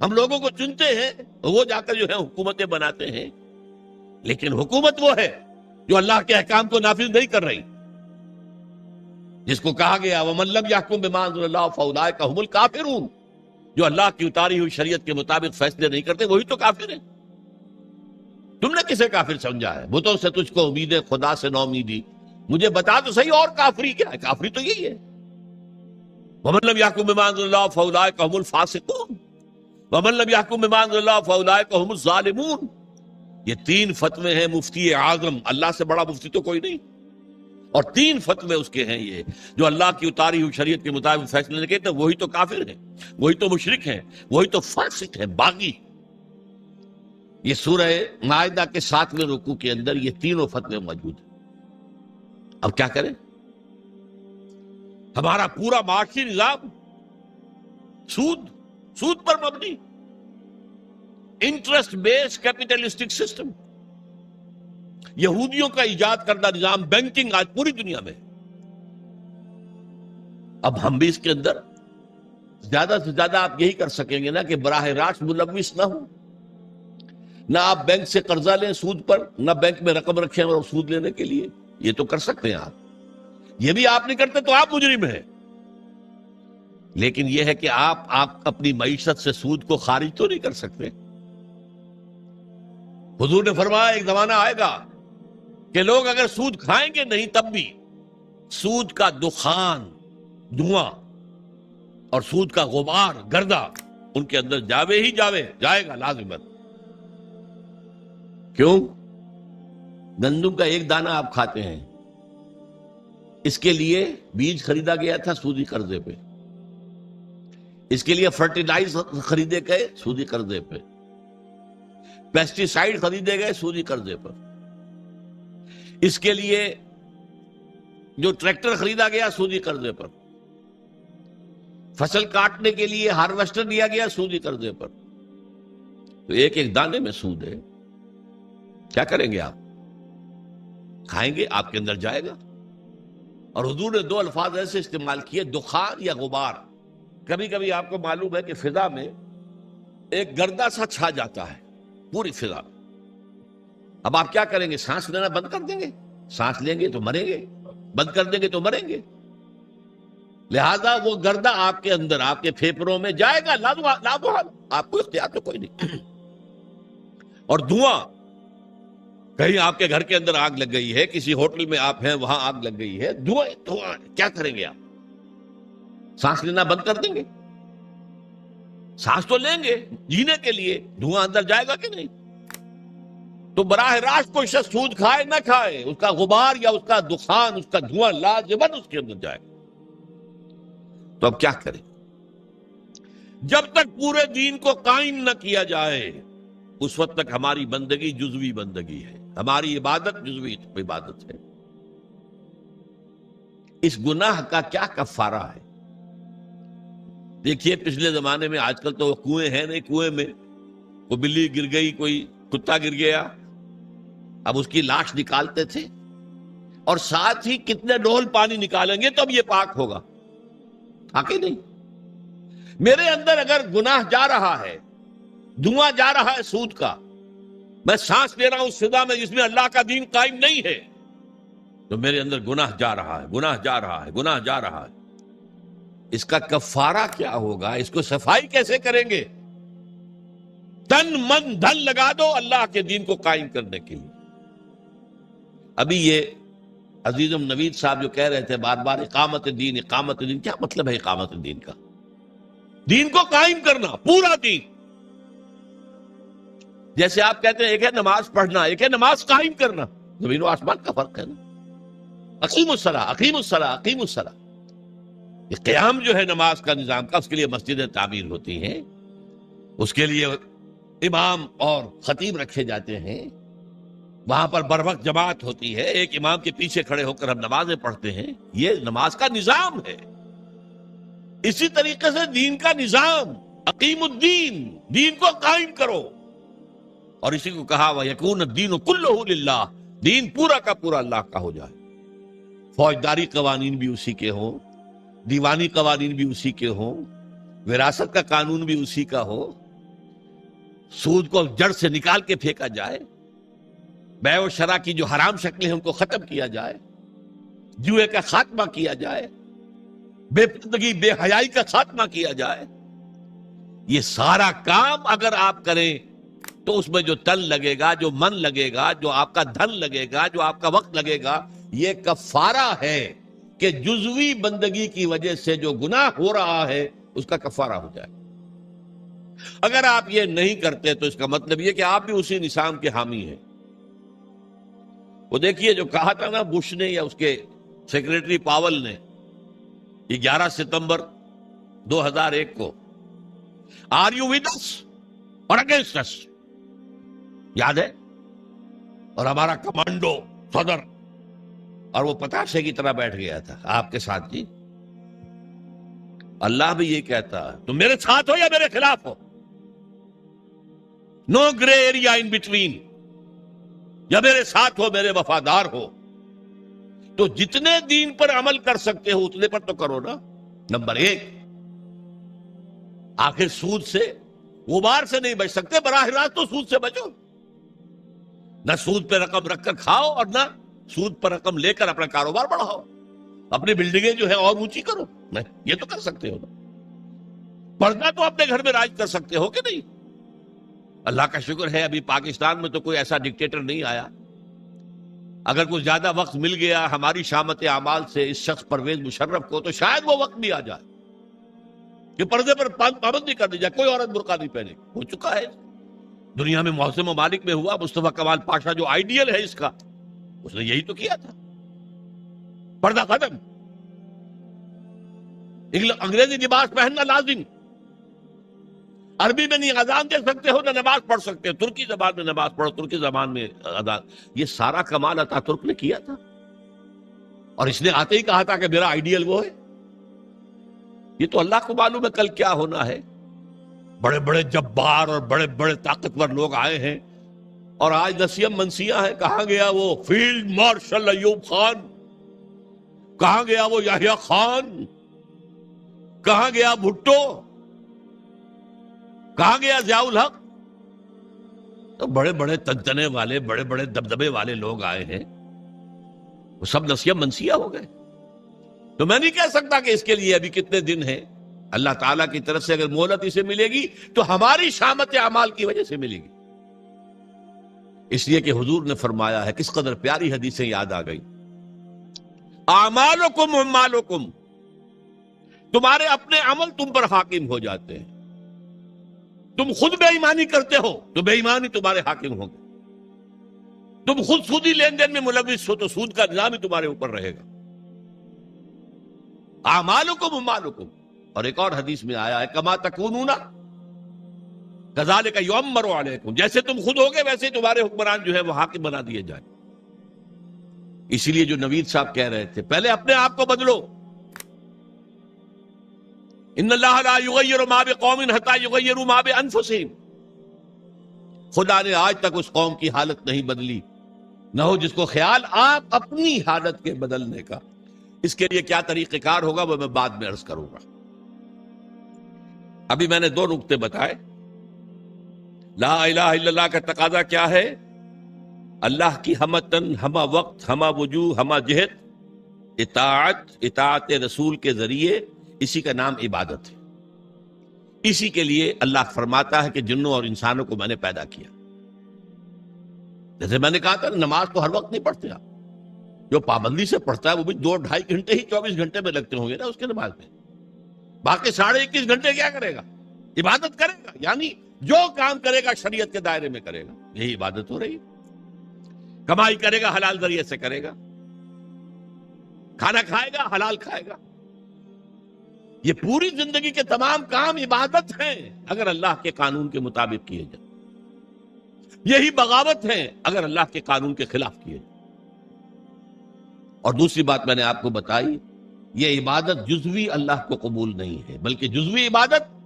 ہم لوگوں کو چنتے ہیں، وہ جا کر جو ہے حکومتیں بناتے ہیں، لیکن حکومت وہ ہے جو اللہ کے احکام کو نافذ نہیں کر رہی، جس کو کہا گیا وَمَن لَّمْ يَحْكُم بِمَا أَنزَلَ اللَّهُ فَأُولَٰئِكَ هُمُ الْكَافِرُونَ، جو اللہ کی اتاری ہوئی شریعت کے مطابق فیصلے نہیں کرتے وہی تو کافر ہیں۔ تم نے کسے کافر سمجھا ہے؟ بتوں سے تجھ کو امید ہے، خدا سے نو امیدی، مجھے بتا تو صحیح اور کافری کیا ہے؟ کافری تو یہی ہے وَمَن لَّمْ يَحْكُم بِمَا أَنزَلَ اللَّهُ فَأُولَٰئِكَ هُمُ الْفَاسِقُونَ وَمَن لَّمْ يَحْكُم بِمَا أَنزَلَ اللَّهُ فَأُولَٰئِكَ هُمُ الظَّالِمُونَ۔ یہ تین فتوے ہیں مفتی اعظم، اللہ سے بڑا مفتی تو کوئی نہیں، اور تین فتوے اس کے ہیں یہ، جو اللہ کی اتاری ہوئی شریعت کے مطابق فیصلے نہیں کرتے وہی تو کافر ہیں، وہی تو مشرک ہیں، وہی تو فاسق ہیں، باغی۔ یہ سورہ مائدہ کے 7ویں رکوع کے اندر یہ تینوں فتوے موجود ہیں۔ اب کیا کریں؟ ہمارا پورا معاشی نظام سود پر مبنی، انٹرسٹ بیس کیپیٹلسٹک سسٹم، یہودیوں کا ایجاد کردہ نظام بینکنگ آج پوری دنیا میں۔ اب ہم بھی اس کے اندر زیادہ سے زیادہ آپ یہی کر سکیں گے نا کہ براہ راست ملوث نہ ہوں، نہ آپ بینک سے قرضہ لیں سود پر، نہ بینک میں رقم رکھیں اور سود لینے کے لیے، یہ تو کر سکتے ہیں آپ، یہ بھی آپ نہیں کرتے تو آپ مجرم ہیں۔ لیکن یہ ہے کہ آپ اپنی معیشت سے سود کو خارج تو نہیں کر سکتے۔ حضور نے فرمایا ایک زمانہ آئے گا کہ لوگ اگر سود کھائیں گے نہیں تب بھی سود کا دخان، دھواں اور سود کا غبار، گردہ ان کے اندر جائے گا لازمت۔ کیوں؟ گندم کا ایک دانہ آپ کھاتے ہیں، اس کے لیے بیج خریدا گیا تھا سودی قرضے پہ، اس کے لیے فرٹیلائز خریدے گئے سودی قرضے پہ، پیسٹی سائیڈ خریدے گئے سودی قرضے پر، اس کے لیے جو ٹریکٹر خریدا گیا سودی قرضے پر، فصل کاٹنے کے لیے ہارویسٹر لیا گیا سودی قرضے پر۔ تو ایک ایک دانے میں سود ہے، کیا کریں گے آپ؟ کھائیں گے، آپ کے اندر جائے گا۔ اور حضور نے دو الفاظ ایسے استعمال کیے، دخان یا غبار۔ کبھی کبھی آپ کو معلوم ہے کہ فضا میں ایک گردہ سا چھا جاتا ہے پوری فضا۔ اب آپ کیا کریں گے؟ سانس لینا بند کر دیں گے؟ سانس لیں گے تو مریں گے، بند کر دیں گے تو مریں گے۔ لہذا وہ گردہ آپ کے اندر، آپ کے پھیپھڑوں میں جائے گا، لامحال، آپ کو اختیار تو کوئی نہیں۔ اور دھواں، کہیں آپ کے گھر کے اندر آگ لگ گئی ہے، کسی ہوٹل میں آپ ہیں وہاں آگ لگ گئی ہے، دھواں، کیا کریں گے آپ؟ سانس لینا بند کر دیں گے؟ سانس تو لیں گے جینے کے لیے، دھواں اندر جائے گا کہ نہیں؟ تو براہ راست کوئی شخص سود کھائے نہ کھائے، اس کا غبار یا اس کا دخان، اس کا دھواں لازماً اس کے اندر جائے گا۔ تو اب کیا کریں؟ جب تک پورے دین کو قائم نہ کیا جائے اس وقت تک ہماری بندگی جزوی بندگی ہے، ہماری عبادت جزوی عبادت ہے۔ اس گناہ کا کیا کفارہ ہے؟ دیکھیے پچھلے زمانے میں، آج کل تو کنویں ہیں نہیں، کنویں میں کوئی بلی گر گئی، کوئی کتا گر گیا، اب اس کی لاش نکالتے تھے، اور ساتھ ہی کتنے ڈول پانی نکالیں گے تو اب یہ پاک ہوگا؟ کہ نہیں؟ میرے اندر اگر گناہ جا رہا ہے، دھواں جا رہا ہے سود کا، میں سانس لے رہا ہوں اس فضا میں جس میں اللہ کا دین قائم نہیں ہے، تو میرے اندر گناہ جا رہا ہے، گناہ جا رہا ہے، گناہ جا رہا ہے۔ اس کا کفارہ کیا ہوگا؟ اس کو صفائی کیسے کریں گے؟ تن من دھن لگا دو اللہ کے دین کو قائم کرنے کے لیے۔ ابھی یہ عزیزم نوید صاحب جو کہہ رہے تھے بار بار اقامت دین، اقامت دین، کیا مطلب ہے اقامت دین کا؟ دین کو قائم کرنا، پورا دین۔ جیسے آپ کہتے ہیں ایک ہے نماز پڑھنا، ایک ہے نماز قائم کرنا، زمین و آسمان کا فرق ہے نا۔ اقیم الصلاۃ، اقیم الصلاۃ، اقیم الصلاۃ۔ یہ قیام جو ہے نماز کا نظام کا، اس کے لیے مسجدیں تعمیر ہوتی ہیں، اس کے لیے امام اور خطیب رکھے جاتے ہیں، وہاں پر بر وقت جماعت ہوتی ہے، ایک امام کے پیچھے کھڑے ہو کر ہم نمازیں پڑھتے ہیں، یہ نماز کا نظام ہے۔ اسی طریقے سے دین کا نظام، اقیم الدین، دین کو قائم کرو، اور اسی کو کہا وَيَكُونَ الدِّينُ كُلُّهُ لِلَّهِ، دین پورا کا پورا اللہ کا ہو جائے۔ فوجداری قوانین بھی اسی کے ہوں، دیوانی قوانین بھی اسی کے ہوں، وراثت کا قانون بھی اسی کا ہو، سود کو جڑ سے نکال کے پھینکا جائے، بیع و شرع کی جو حرام شکلیں ہیں ان کو ختم کیا جائے، جوئے کا خاتمہ کیا جائے، بے پردگی بے حیائی کا خاتمہ کیا جائے۔ یہ سارا کام اگر آپ کریں تو اس میں جو تن لگے گا، جو من لگے گا، جو آپ کا دھن لگے گا، جو آپ کا وقت لگے گا، یہ کفارہ ہے کہ جزوی بندگی کی وجہ سے جو گناہ ہو رہا ہے اس کا کفارہ ہو جائے۔ اگر آپ یہ نہیں کرتے تو اس کا مطلب یہ کہ آپ بھی اسی نظام کے حامی ہیں۔ وہ دیکھیے جو کہا تھا نا بش نے یا اس کے سیکریٹری پاول نے 11 ستمبر 2001 کو، آر یو ود اس اور اگینسٹ اس؟ یاد ہے؟ اور ہمارا کمانڈو صدر، اور وہ پتاشے کی طرح بیٹھ گیا تھا آپ کے ساتھ۔ جی اللہ بھی یہ کہتا ہے تم میرے ساتھ ہو یا میرے خلاف ہو، نو گرے ایریا ان بٹوین، یا میرے ساتھ ہو، میرے وفادار ہو۔ تو جتنے دین پر عمل کر سکتے ہو اتنے پر تو کرو نا۔ نمبر 1، آخر سود سے غبار سے نہیں بچ سکتے، براہ راست تو سود سے بچو۔ نہ سود پہ رقم رکھ کر کھاؤ اور نہ سود پر رقم لے کر اپنا کاروبار بڑھاؤ، اپنی بلڈنگیں جو ہے اور اونچی کرو، نہیں یہ تو کر سکتے ہو نا۔ پردہ تو اپنے گھر میں راج کر سکتے ہو کہ نہیں؟ اللہ کا شکر ہے ابھی پاکستان میں تو کوئی ایسا ڈکٹیٹر نہیں آیا۔ اگر کوئی زیادہ وقت مل گیا ہماری شامت اعمال سے اس شخص پرویز مشرف کو تو شاید وہ وقت بھی آ جائے کہ پردے پر پابندی کر دی جائے، کوئی عورت برقع نہیں پہنے۔ ہو چکا ہے دنیا میں، محسن ممالک میں ہوا۔ مصطفیٰ کمال پاشا جو آئیڈیل ہے اس کا، اس نے یہی تو کیا تھا، پردہ ختم، انگریزی لباس پہننا لازم، عربی میں نہیں اذان دے سکتے ہو نہ نماز پڑھ سکتے ہو، ترکی زبان میں نماز پڑھو، ترکی زبان میں اذان۔ یہ سارا کمال عطا ترک نے کیا تھا، اور اس نے آتے ہی کہا تھا کہ میرا آئیڈیل وہ ہے۔ یہ تو اللہ کو معلوم ہے کل کیا ہونا ہے۔ بڑے بڑے جبار اور بڑے بڑے طاقتور لوگ آئے ہیں، اور آج نسیم منسیاں ہے۔ کہاں گیا وہ فیلڈ مارشل ایوب خان؟ کہاں گیا وہ یحییٰ خان؟ کہاں گیا بھٹو؟ کہاں گیا ضیاء الحق؟ تو بڑے بڑے تنتنے والے، بڑے بڑے دبدبے والے لوگ آئے ہیں، وہ سب نسیم منسیہ ہو گئے۔ تو میں نہیں کہہ سکتا کہ اس کے لیے ابھی کتنے دن ہیں۔ اللہ تعالیٰ کی طرف سے اگر مہلت اسے ملے گی تو ہماری شامت اعمال کی وجہ سے ملے گی۔ اس لیے کہ حضور نے فرمایا ہے، کس قدر پیاری حدیثیں یاد آ گئی، اعمالکم اعمالکم، تمہارے اپنے عمل تم پر حاکم ہو جاتے ہیں۔ تم خود بے ایمانی کرتے ہو تو بے ایمانی تمہارے حاکم ہوں گے۔ تم خود سودی لین دین میں ملوث ہو تو سود کا نظام ہی تمہارے اوپر رہے گا۔ اعمالکم اعمالکم۔ اور ایک اور حدیث میں آیا ہے، کما تکونون کذالک یؤمر علیکم، جیسے تم خود ہوگے ویسے ہی تمہارے حکمران جو ہے وہ حاکم بنا دیے جائیں۔ اسی لیے جو نوید صاحب کہہ رہے تھے، پہلے اپنے آپ کو بدلو۔ ان اللہ لا یغیر ما بقوم حتی یغیروا ما بانفسہم، خدا نے آج تک اس قوم کی حالت نہیں بدلی، نہ ہو جس کو خیال آپ اپنی حالت کے بدلنے کا۔ اس کے لیے کیا طریقہ کار ہوگا وہ میں بعد میں عرض کروں گا۔ ابھی میں نے 2 نقطے بتائے۔ لا الہ الا اللہ کا تقاضا کیا ہے؟ اللہ کی ہمہ تن، ہمہ وقت، ہمہ وجوہ، ہمہ جہت اطاعت رسول کے ذریعے، اسی کا نام عبادت ہے۔ اسی کے لیے اللہ فرماتا ہے کہ جنوں اور انسانوں کو میں نے پیدا کیا۔ جیسے میں نے کہا تھا نماز تو ہر وقت نہیں پڑھتے آپ، جو پابندی سے پڑھتا ہے وہ بھی 2-2.5 گھنٹے ہی 24 گھنٹے میں لگتے ہوں گے نا اس کے نماز میں، باقی 21.5 گھنٹے کیا کرے گا؟ عبادت کرے گا، یعنی جو کام کرے گا شریعت کے دائرے میں کرے گا، یہی عبادت ہو رہی ہے۔ کمائی کرے گا حلال ذریعے سے کرے گا، کھانا کھائے گا حلال کھائے گا، یہ پوری زندگی کے تمام کام عبادت ہیں اگر اللہ کے قانون کے مطابق کیے جائیں، یہی بغاوت ہے اگر اللہ کے قانون کے خلاف کیے جائیں۔ اور دوسری بات میں نے آپ کو بتائی، یہ عبادت جزوی اللہ کو قبول نہیں ہے، بلکہ جزوی عبادت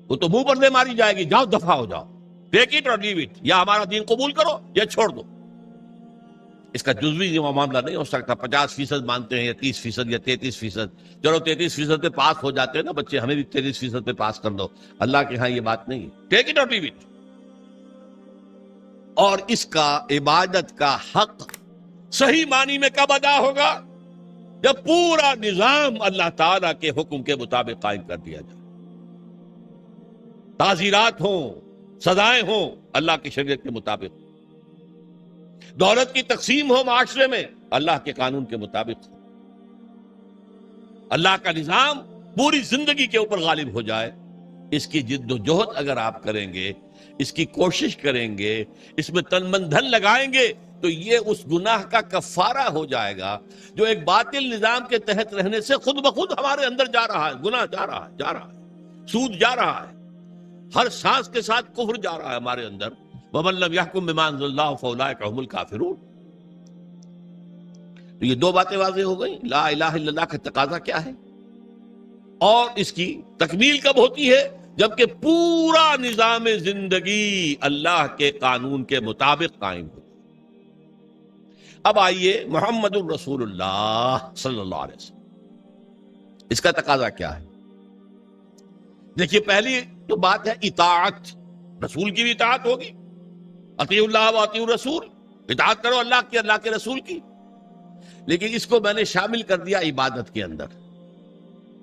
وہ تو منہ پر دے ماری جائے گی، جاؤ دفع ہو جاؤ، ٹیک اٹ اور لیو اٹ، یا ہمارا دین قبول کرو یا چھوڑ دو۔ اس کا جزوی معاملہ نہیں ہو سکتا۔ 50% مانتے ہیں یا 30% یا 33%، چلو 33% پہ پاس ہو جاتے ہیں نا بچے، ہمیں بھی 33% پہ پاس کر دو۔ اللہ کے ہاں یہ بات نہیں ہے، ٹیک اٹ اور لیو اٹ۔ اور اس کا عبادت کا حق صحیح معنی میں کب ادا ہوگا؟ جب پورا نظام اللہ تعالیٰ کے حکم کے مطابق قائم کر دیا جائے، تعزیرات ہوں، سزائیں ہوں اللہ کی شریعت کے مطابق، دولت کی تقسیم ہو معاشرے میں اللہ کے قانون کے مطابق، اللہ کا نظام پوری زندگی کے اوپر غالب ہو جائے۔ اس کی جد و جہد اگر آپ کریں گے، اس کی کوشش کریں گے، اس میں تن من دھن لگائیں گے، تو یہ اس گناہ کا کفارہ ہو جائے گا جو ایک باطل نظام کے تحت رہنے سے خود بخود ہمارے اندر جا رہا ہے۔ گناہ جا رہا ہے، سود جا رہا ہے، ہر سانس کے ساتھ کفر جا رہا ہے ہمارے اندر۔ وَمَن لَّمْ يَحْكُم بِمَا أَنزَلَ اللَّهُ فَأُولَٰئِكَ هُمُ الْكَافِرُونَ۔ تو یہ 2 باتیں واضح ہو گئیں، لا الہ الا اللہ کا تقاضا کیا ہے اور اس کی تکمیل کب ہوتی ہے؟ جبکہ پورا نظام زندگی اللہ کے قانون کے مطابق قائم ہو۔ اب آئیے محمد الرسول اللہ صلی اللہ علیہ وسلم، اس کا تقاضا کیا ہے؟ دیکھیے پہلی تو بات ہے اطاعت، رسول کی بھی اطاعت ہوگی، اطیعوا اللہ و اطیعوا الرسول، اطاعت کرو اللہ کی، اللہ کے رسول کی، لیکن اس کو میں نے شامل کر دیا عبادت کے اندر۔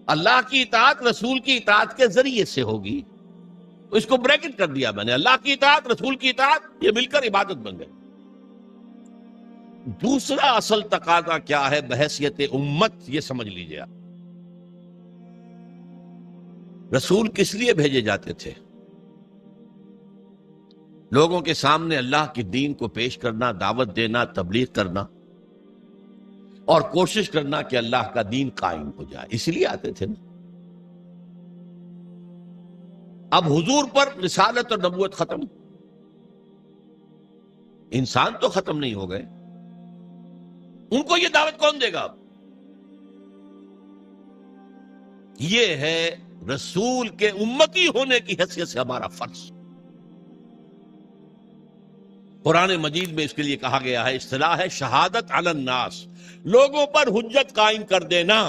اللہ کی اطاعت رسول کی اطاعت کے ذریعے سے ہوگی، تو اس کو بریکٹ کر دیا میں نے، اللہ کی اطاعت رسول کی اطاعت، یہ مل کر عبادت بن گئی۔ دوسرا اصل تقاضا کیا ہے بحیثیت امت، یہ سمجھ لیجیے آپ۔ رسول کس لیے بھیجے جاتے تھے؟ لوگوں کے سامنے اللہ کے دین کو پیش کرنا، دعوت دینا، تبلیغ کرنا، اور کوشش کرنا کہ اللہ کا دین قائم ہو جائے، اس لیے آتے تھے نا۔ اب حضور پر رسالت اور نبوت ختم، انسان تو ختم نہیں ہو گئے، ان کو یہ دعوت کون دے گا؟ اب یہ ہے رسول کے امتی ہونے کی حیثیت سے ہمارا فرض۔ قرآن مجید میں اس کے لیے کہا گیا ہے، اصطلاح ہے شہادت علی الناس، لوگوں پر حجت قائم کر دینا،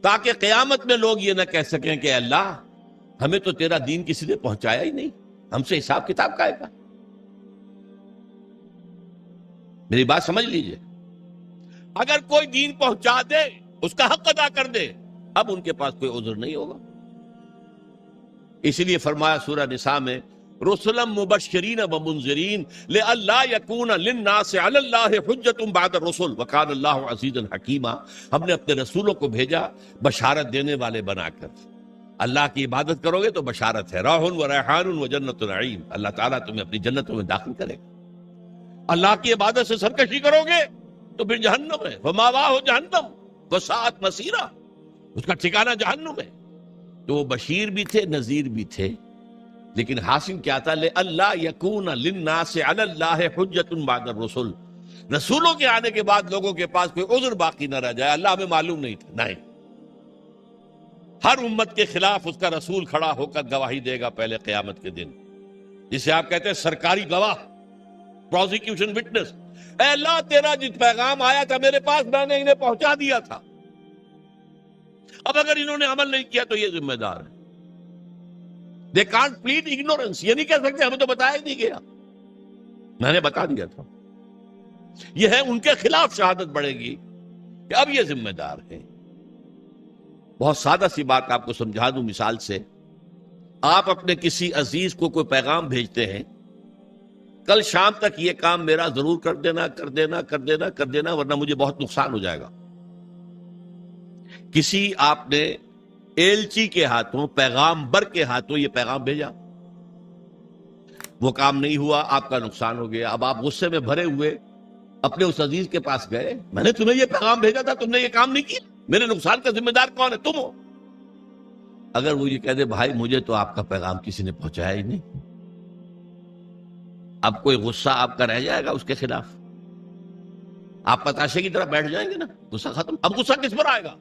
تاکہ قیامت میں لوگ یہ نہ کہہ سکیں کہ اللہ ہمیں تو تیرا دین کسی نے پہنچایا ہی نہیں، ہم سے حساب کتاب کا ہے۔ میری بات سمجھ لیجئے، اگر کوئی دین پہنچا دے، اس کا حق ادا کر دے، اب ان کے پاس کوئی عذر نہیں ہوگا۔ اسی لیے فرمایا سورہ نساء میں، رسلا مبشرین ومنذرین لئلا یکون للناس علی اللہ حجۃ بعد الرسل وکان اللہ عزیزا حکیما۔ ہم نے اپنے رسولوں کو بھیجا بشارت دینے والے بنا کر۔ اللہ کی عبادت کرو گے تو بشارت ہے، راح و ریحان و جنت نعیم، اللہ تعالیٰ تمہیں اپنی جنتوں میں داخل کرے گا۔ اللہ کی عبادت سے سرکشی کرو گے تو پھر جہنم ہے، وماواہ جہنم وساءت مصیرا، اس کا ٹھکانہ جہنم ہے۔ تو وہ بشیر بھی تھے، نذیر بھی تھے، لیکن حاصل کیا تھا؟ لِأَلَّا يَكُونَ لِلنَّاسِ عَلَى اللَّهِ حُجَّةٌ بَعْدَ الرُّسُلِ، رسولوں کے آنے کے بعد لوگوں کے پاس کوئی عذر باقی نہ رہ جائے۔ اللہ ہمیں معلوم نہیں تھا، نہیں، ہر امت کے خلاف اس کا رسول کھڑا ہو کر گواہی دے گا پہلے قیامت کے دن۔ جسے آپ کہتے ہیں سرکاری گواہ، پروزیکیوشن وٹنس. اے اللہ تیرا جس پیغام آیا تھا میرے پاس میں نے انہیں پہنچا دیا تھا، اب اگر انہوں نے عمل نہیں کیا تو یہ ذمہ دار ہے. They can't plead ignorance. یہ نہیں کہہ سکتے ہمیں تو بتایا ہی نہیں گیا، میں نے بتا دیا تھا. یہ ہے ان کے خلاف شہادت بڑھے گی کہ اب یہ ذمہ دار ہے. بہت سادہ سی بات آپ کو سمجھا دوں مثال سے. آپ اپنے کسی عزیز کو کوئی پیغام بھیجتے ہیں، کل شام تک یہ کام میرا ضرور کر دینا کر دینا کر دینا کر دینا ورنہ مجھے بہت نقصان ہو جائے گا. کسی آپ نے ایلچی کے ہاتھوں، پیغامبر کے ہاتھوں یہ پیغام بھیجا، وہ کام نہیں ہوا، آپ کا نقصان ہو گیا. اب آپ غصے میں بھرے ہوئے اپنے اس عزیز کے پاس گئے، میں نے تمہیں یہ پیغام بھیجا تھا، تم نے یہ کام نہیں کیا، میرے نقصان کا ذمہ دار کون ہے؟ تم ہو. اگر وہ یہ کہہ دے بھائی مجھے تو آپ کا پیغام کسی نے پہنچایا ہی نہیں، اب کوئی غصہ آپ کا رہ جائے گا اس کے خلاف؟ آپ پتاشے کی طرح بیٹھ جائیں گے نا، غصہ ختم. اب غصہ کس پر آئے گا؟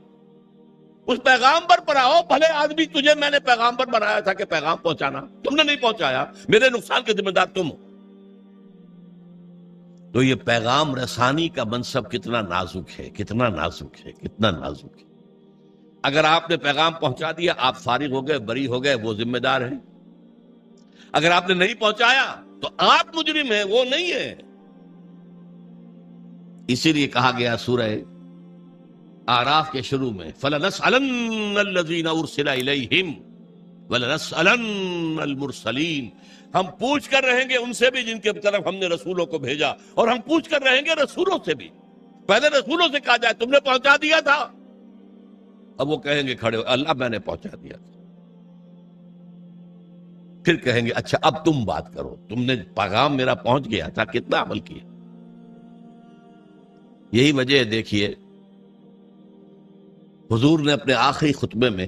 اس پیغامبر پر آؤ. بھلے آدمی تجھے میں نے پیغامبر بنایا تھا کہ پیغام پہنچانا، تم نے نہیں پہنچایا، میرے نقصان کے ذمہ دار تم ہو. تو یہ پیغام رسانی کا منصب کتنا نازک ہے، کتنا نازک ہے، کتنا نازک ہے. اگر آپ نے پیغام پہنچا دیا آپ فارغ ہو گئے، بری ہو گئے، وہ ذمہ دار ہیں. اگر آپ نے نہیں پہنچایا تو آپ مجرم ہیں، وہ نہیں ہے. اسی لیے کہا گیا سورہ آراف کے شروع میں فَلَنَسْأَلَنَّ الَّذِينَ أُرْسِلَ إِلَيْهِمْ وَلَنَسْأَلَنَّ الْمُرْسَلِينَ. ہم پوچھ کر رہیں گے ان سے بھی جن کے طرف ہم نے رسولوں کو بھیجا، اور ہم پوچھ کر رہیں گے رسولوں سے بھی. پہلے رسولوں سے کہا جائے تم نے پہنچا دیا تھا، اب وہ کہیں گے کھڑے ہو اللہ میں نے پہنچا دیا تھا. پھر کہیں گے اچھا اب تم بات کرو، تم نے پیغام میرا پہنچ گیا تھا، کتنا عمل کیا. یہی وجہ ہے دیکھیے حضور نے اپنے آخری خطبے میں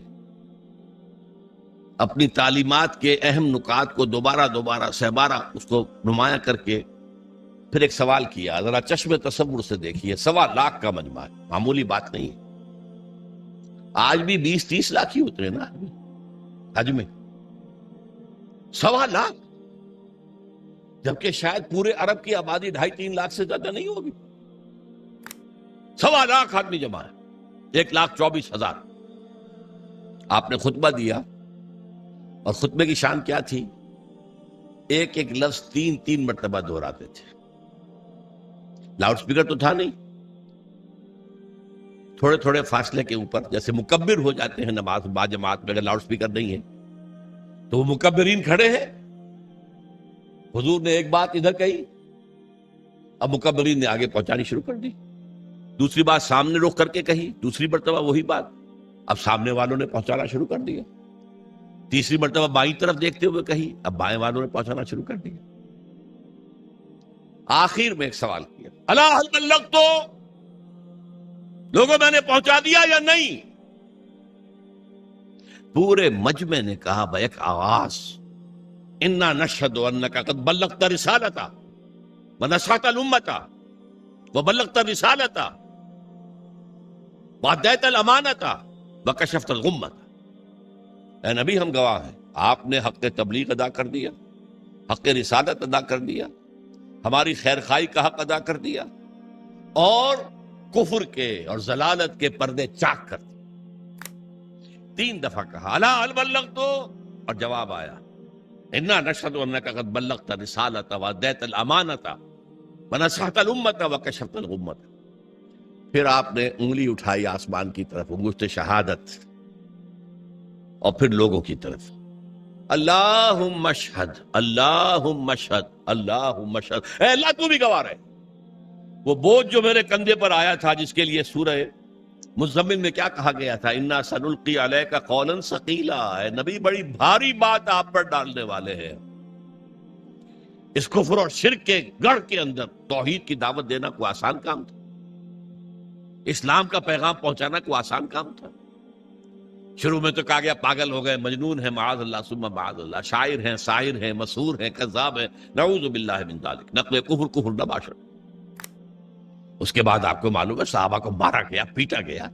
اپنی تعلیمات کے اہم نکات کو دوبارہ سہ بارہ اس کو نمایاں کر کے پھر ایک سوال کیا. ذرا چشم تصور سے دیکھیے، 1.25 لاکھ کا مجمع ہے، معمولی بات نہیں ہے. آج بھی 20-30 لاکھ ہی اترے نا حج میں، 1.25 لاکھ، جبکہ شاید پورے عرب کی آبادی 2.5-3 لاکھ سے زیادہ نہیں ہوگی. 1.25 لاکھ آدمی جمع ہے، 1,24,000. آپ نے خطبہ دیا اور خطبے کی شان کیا تھی؟ ایک ایک لفظ 3 مرتبہ دہراتے تھے. لاؤڈ سپیکر تو تھا نہیں، تھوڑے تھوڑے فاصلے کے اوپر جیسے مکبر ہو جاتے ہیں نماز با جماعت میں، اگر لاؤڈ سپیکر نہیں ہے تو وہ مکبرین کھڑے ہیں. حضور نے ایک بات ادھر کہی، اب مکبرین نے آگے پہنچانی شروع کر دی. دوسری بات سامنے رخ کر کے کہی، دوسری مرتبہ وہی بات، اب سامنے والوں نے پہنچانا شروع کر دیا. تیسری مرتبہ بائیں طرف دیکھتے ہوئے کہی، اب بائیں والوں نے پہنچانا شروع کر دیا. آخر میں ایک سوال کیا، الا هل بلغت، لوگوں میں نے پہنچا دیا یا نہیں؟ پورے مجمع نے کہا بیک آواز، انا نشہد انک قد بلغت رسالتا ونصحت الامتا وبلغت الرسالتا وادیت الامانتا وکشفت الغمتا. اے نبی ہم گواہ ہیں، آپ نے حق تبلیغ ادا کر دیا، حق رسالت ادا کر دیا، ہماری خیر خواہی کا حق ادا کر دیا، اور کفر کے اور ضلالت کے پردے چاک کر دیے. 3 دفعہ کہا الا هل بلغت، اور جواب آیا انا نشهد انک قد بلغت الرسالۃ وادیت الامانۃ ونصحت الامۃ وکشفت الغمۃ. پھر آپ نے انگلی اٹھائی آسمان کی طرف، انگشت شہادت، اور پھر لوگوں کی طرف، اللہم اشہد اللہم اشہد اللہم اشہد. اے اللہ تو بھی گواہ ہے. وہ بوجھ جو میرے کندھے پر آیا تھا، جس کے لیے سورہ مزمل میں کیا کہا گیا تھا، انا سنلقی علیک قولا ثقیلا، اے نبی بڑی بھاری بات آپ پر ڈالنے والے ہیں. اس کفر اور شرک کے گڑھ کے اندر توحید کی دعوت دینا کوئی آسان کام تھا؟ اسلام کا پیغام پہنچانا کوئی آسان کام تھا؟ شروع میں تو کہا گیا پاگل ہو گئے، مجنون ہیں، معاذ اللہ ثم معاذ اللہ، شاعر ہیں، ساحر ہیں، مسحور ہیں، کذاب ہیں، نعوذ باللہ من ذالک، نقل کفر نباشر. اس کے بعد آپ کو معلوم ہے صحابہ کو مارا گیا، پیٹا گیا،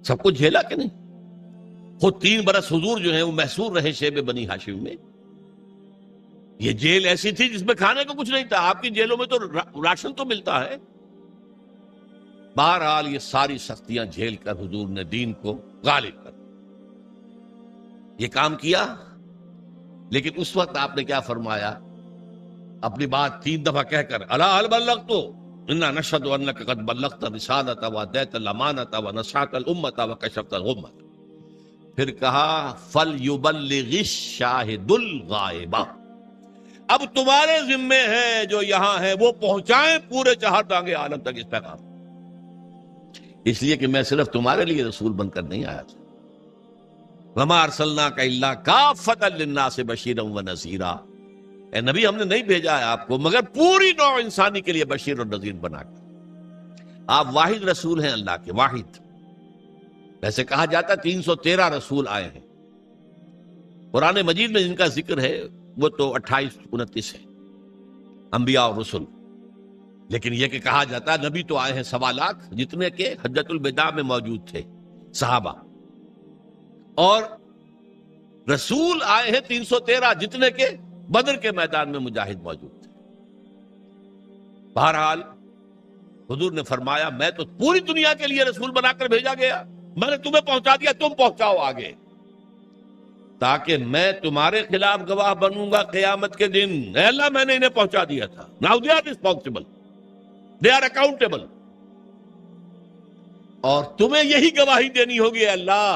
سب کچھ جھیلا کہ نہیں؟ خود 3 برس حضور جو ہیں وہ محصور رہے شیب بنی ہاشم میں. یہ جیل ایسی تھی جس میں کھانے کو کچھ نہیں تھا. آپ کی جیلوں میں تو راشن تو ملتا ہے. بہرحال یہ ساری سختیاں جھیل کر حضور نے دین کو غالب کر یہ کام کیا. لیکن اس وقت آپ نے کیا فرمایا؟ اپنی بات 3 دفعہ کہہ کر الا هل بلغت انا نشهد انك قد بلغت الرسالة واديت الامانة ونصحت الامة وكشفت الغمة. پھر کہا فَلْيُبَلِّغِ الشَّاهِدُ الْغَائِبَ. اب تمہارے ذمے ہے جو یہاں ہے وہ پہنچائیں پورے چہار دانگے عالم تک اس پیغام. اس لیے کہ میں صرف تمہارے لیے رسول بن کر نہیں آیا تھا. وَمَا أَرْسَلْنَاكَ إِلَّا كَافَّةً لِلنَّاسِ بَشِيرًا وَنَذِيرًا. اے نبی ہم نے نہیں بھیجا ہے آپ کو مگر پوری نوع انسانی کے لیے بشیر اور نذیر بنا کر. آپ واحد رسول ہیں اللہ کے، واحد. ویسے کہا جاتا 313 رسول آئے ہیں. قرآن مجید میں جن کا ذکر ہے وہ تو 28-29 ہے انبیاء اور رسل. لیکن یہ کہ کہا جاتا ہے نبی تو آئے ہیں 1.25 لاکھ جتنے کہ حجۃ الوداع میں موجود تھے صحابہ، اور رسول آئے ہیں 313 جتنے کہ بدر کے میدان میں مجاہد موجود تھے. بہرحال حضور نے فرمایا میں تو پوری دنیا کے لیے رسول بنا کر بھیجا گیا، میں نے تمہیں پہنچا دیا، تم پہنچاؤ آگے، تاکہ میں تمہارے خلاف گواہ بنوں گا قیامت کے دن. اے اللہ میں نے انہیں پہنچا دیا تھا. Now they are responsible, they are accountable. اور تمہیں یہی گواہی دینی ہوگی اے اللہ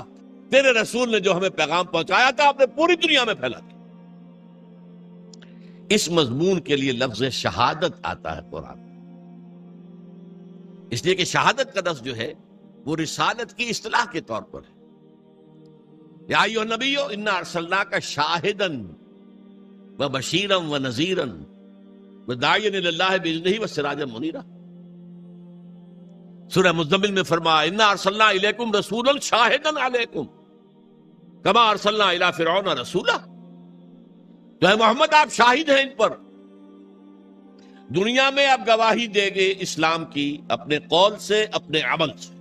تیرے رسول نے جو ہمیں پیغام پہنچایا تھا آپ نے پوری دنیا میں پھیلا دیا. اس مضمون کے لیے لفظ شہادت آتا ہے قرآن، اس لیے کہ شہادت کا لفظ جو ہے وہ رسالت کی اصطلاح کے طور پر ہے. یا ایھا النبی انا ارسلناک شاہدا وبشیرا ونذیرا وداعیا الی اللہ باذنہ وسراجا منیرا. سورہ مزمل میں فرمایا انا ارسلنا الیکم رسولا شاہدا علیکم کما ارسلنا الی فرعون رسولا. تو اے محمد آپ شاہد ہیں ان پر، دنیا میں آپ گواہی دے گے اسلام کی اپنے قول سے اپنے عمل سے.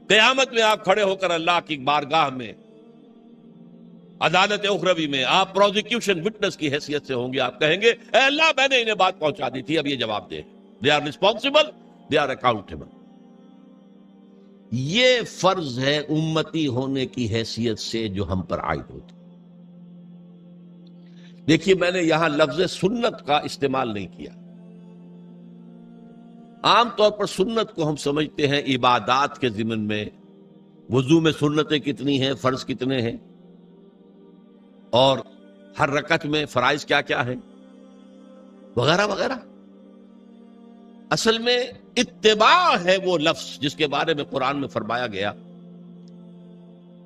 قیامت میں آپ کھڑے ہو کر اللہ کی بارگاہ میں عدالت اخروی میں آپ پروزیکیوشن وٹنس کی حیثیت سے ہوں گے. آپ کہیں گے اے اللہ میں نے انہیں بات پہنچا دی تھی، اب یہ جواب دے. They are responsible, they are accountable. یہ فرض ہے امتی ہونے کی حیثیت سے جو ہم پر عائد ہوتی. دیکھیے میں نے یہاں لفظ سنت کا استعمال نہیں کیا. عام طور پر سنت کو ہم سمجھتے ہیں عبادات کے ضمن میں، وضو میں سنتیں کتنی ہیں، فرض کتنے ہیں، اور ہر رکعت میں فرائض کیا کیا ہیں وغیرہ وغیرہ. اصل میں اتباع ہے وہ لفظ جس کے بارے میں قرآن میں فرمایا گیا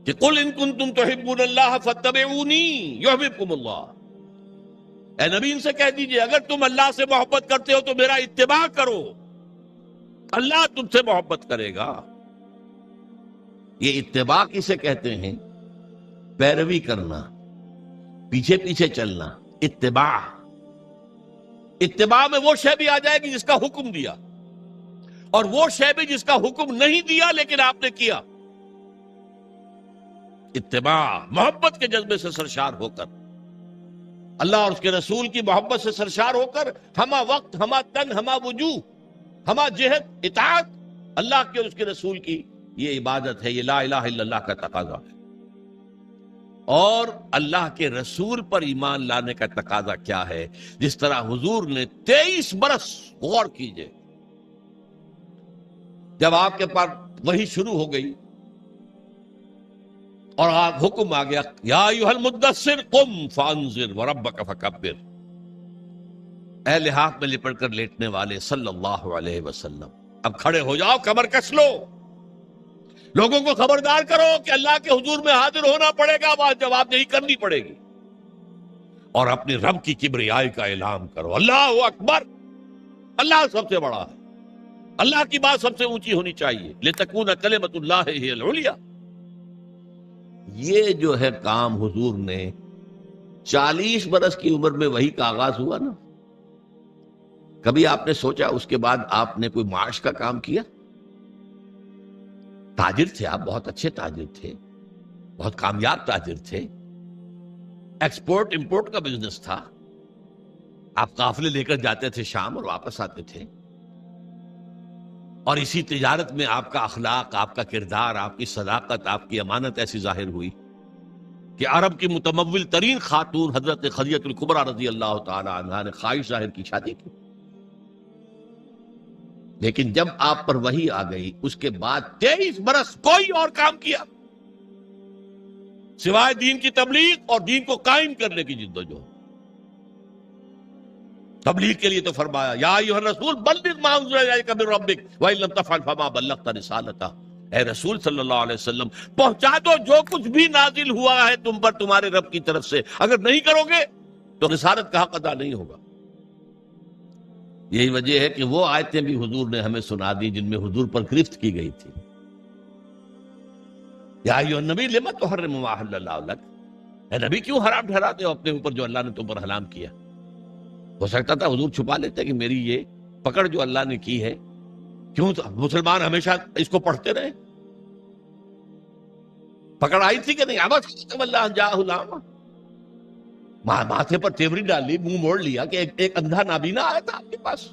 کہ قل ان کنتم تحبون اللہ فاتبعونی یحببکم اللہ. اے نبی ان سے کہہ دیجئے اگر تم اللہ سے محبت کرتے ہو تو میرا اتباع کرو، اللہ تم سے محبت کرے گا. یہ اتباع کسے کہتے ہیں؟ پیروی کرنا، پیچھے پیچھے چلنا. اتباع میں وہ شے بھی آ جائے گی جس کا حکم دیا، اور وہ شے بھی جس کا حکم نہیں دیا لیکن آپ نے کیا. اتباع محبت کے جذبے سے سرشار ہو کر، اللہ اور اس کے رسول کی محبت سے سرشار ہو کر، ہمہ وقت، ہمہ تن، ہمہ وجوہ، ہمہ جہت اطاعت اللہ کے اور اس کے رسول کی. یہ عبادت ہے، یہ لا الہ الا اللہ کا تقاضا ہے. اور اللہ کے رسول پر ایمان لانے کا تقاضا کیا ہے؟ جس طرح حضور نے 23 برس، غور کیجئے، جب آپ کے پاس وحی شروع ہو گئی اور آپ حکم آ گیا یا ایھا المدثر قم فانذر وربک فکبر، اے لحاف میں لپٹ کر لیٹنے والے صلی اللہ علیہ وسلم اب کھڑے ہو جاؤ، کمر کس لو، لوگوں کو خبردار کرو کہ اللہ کے حضور میں حاضر ہونا پڑے گا، بات جواب دہی کرنی پڑے گی، اور اپنے رب کی کبریائی کا اعلان کرو. اللہ اکبر، اللہ سب سے بڑا ہے، اللہ کی بات سب سے اونچی ہونی چاہیے. لتکون کلمۃ اللہ ہی العلیٰ. یہ جو ہے کام حضور نے 40 برس کی عمر میں وحی کا آغاز ہوا نا. کبھی آپ نے سوچا اس کے بعد آپ نے کوئی معاش کا کام کیا؟ تاجر تھے آپ، بہت اچھے تاجر تھے، بہت کامیاب تاجر تھے، ایکسپورٹ امپورٹ کا بزنس تھا، آپ قافلے لے کر جاتے تھے شام اور واپس آتے تھے، اور اسی تجارت میں آپ کا اخلاق، آپ کا کردار، آپ کی صداقت، آپ کی امانت ایسی ظاہر ہوئی کہ عرب کی متمول ترین خاتون حضرت خدیجہ الکبریٰ رضی اللہ تعالی عنہا نے خواہش ظاہر کی شادی کی۔ لیکن جب آپ پر وحی آ گئی، اس کے بعد 23 برس کوئی اور کام کیا سوائے دین کی تبلیغ اور دین کو قائم کرنے کی جدوجہد۔ تبلیغ کے لیے تو فرمایا یا ایھا الرسول بلغ ما انزل الیک من ربک وان لم تفعل فما بلغت رسالتہ، اے رسول صلی اللہ علیہ وسلم پہنچا دو جو کچھ بھی نازل ہوا ہے تم پر تمہارے رب کی طرف سے، اگر نہیں کرو گے تو رسالت کا حق ادا نہیں ہوگا۔ یہی وجہ ہے کہ وہ آیتیں بھی حضور نے ہمیں سنا دی جن میں حضور پر گرفت کی گئی تھی۔ یا ایھا النبی لما تحرم ما احل اللہ لک، اے نبی کیوں حرام ٹھہراتے ہو اپنے اوپر جو اللہ نے تم پر حرام کیا؟ ہو سکتا تھا حضور چھپا لیتے کہ میری یہ پکڑ جو اللہ نے کی ہے، کیوں مسلمان ہمیشہ اس کو پڑھتے رہے؟ پکڑ آئی تھی کہ نہیں؟ اللہ جاءہ الأعمى، ماتھے پر تیوری ڈالی، منہ موڑ لیا کہ ایک اندھا نابینا آیا تھا آپ کے پاس۔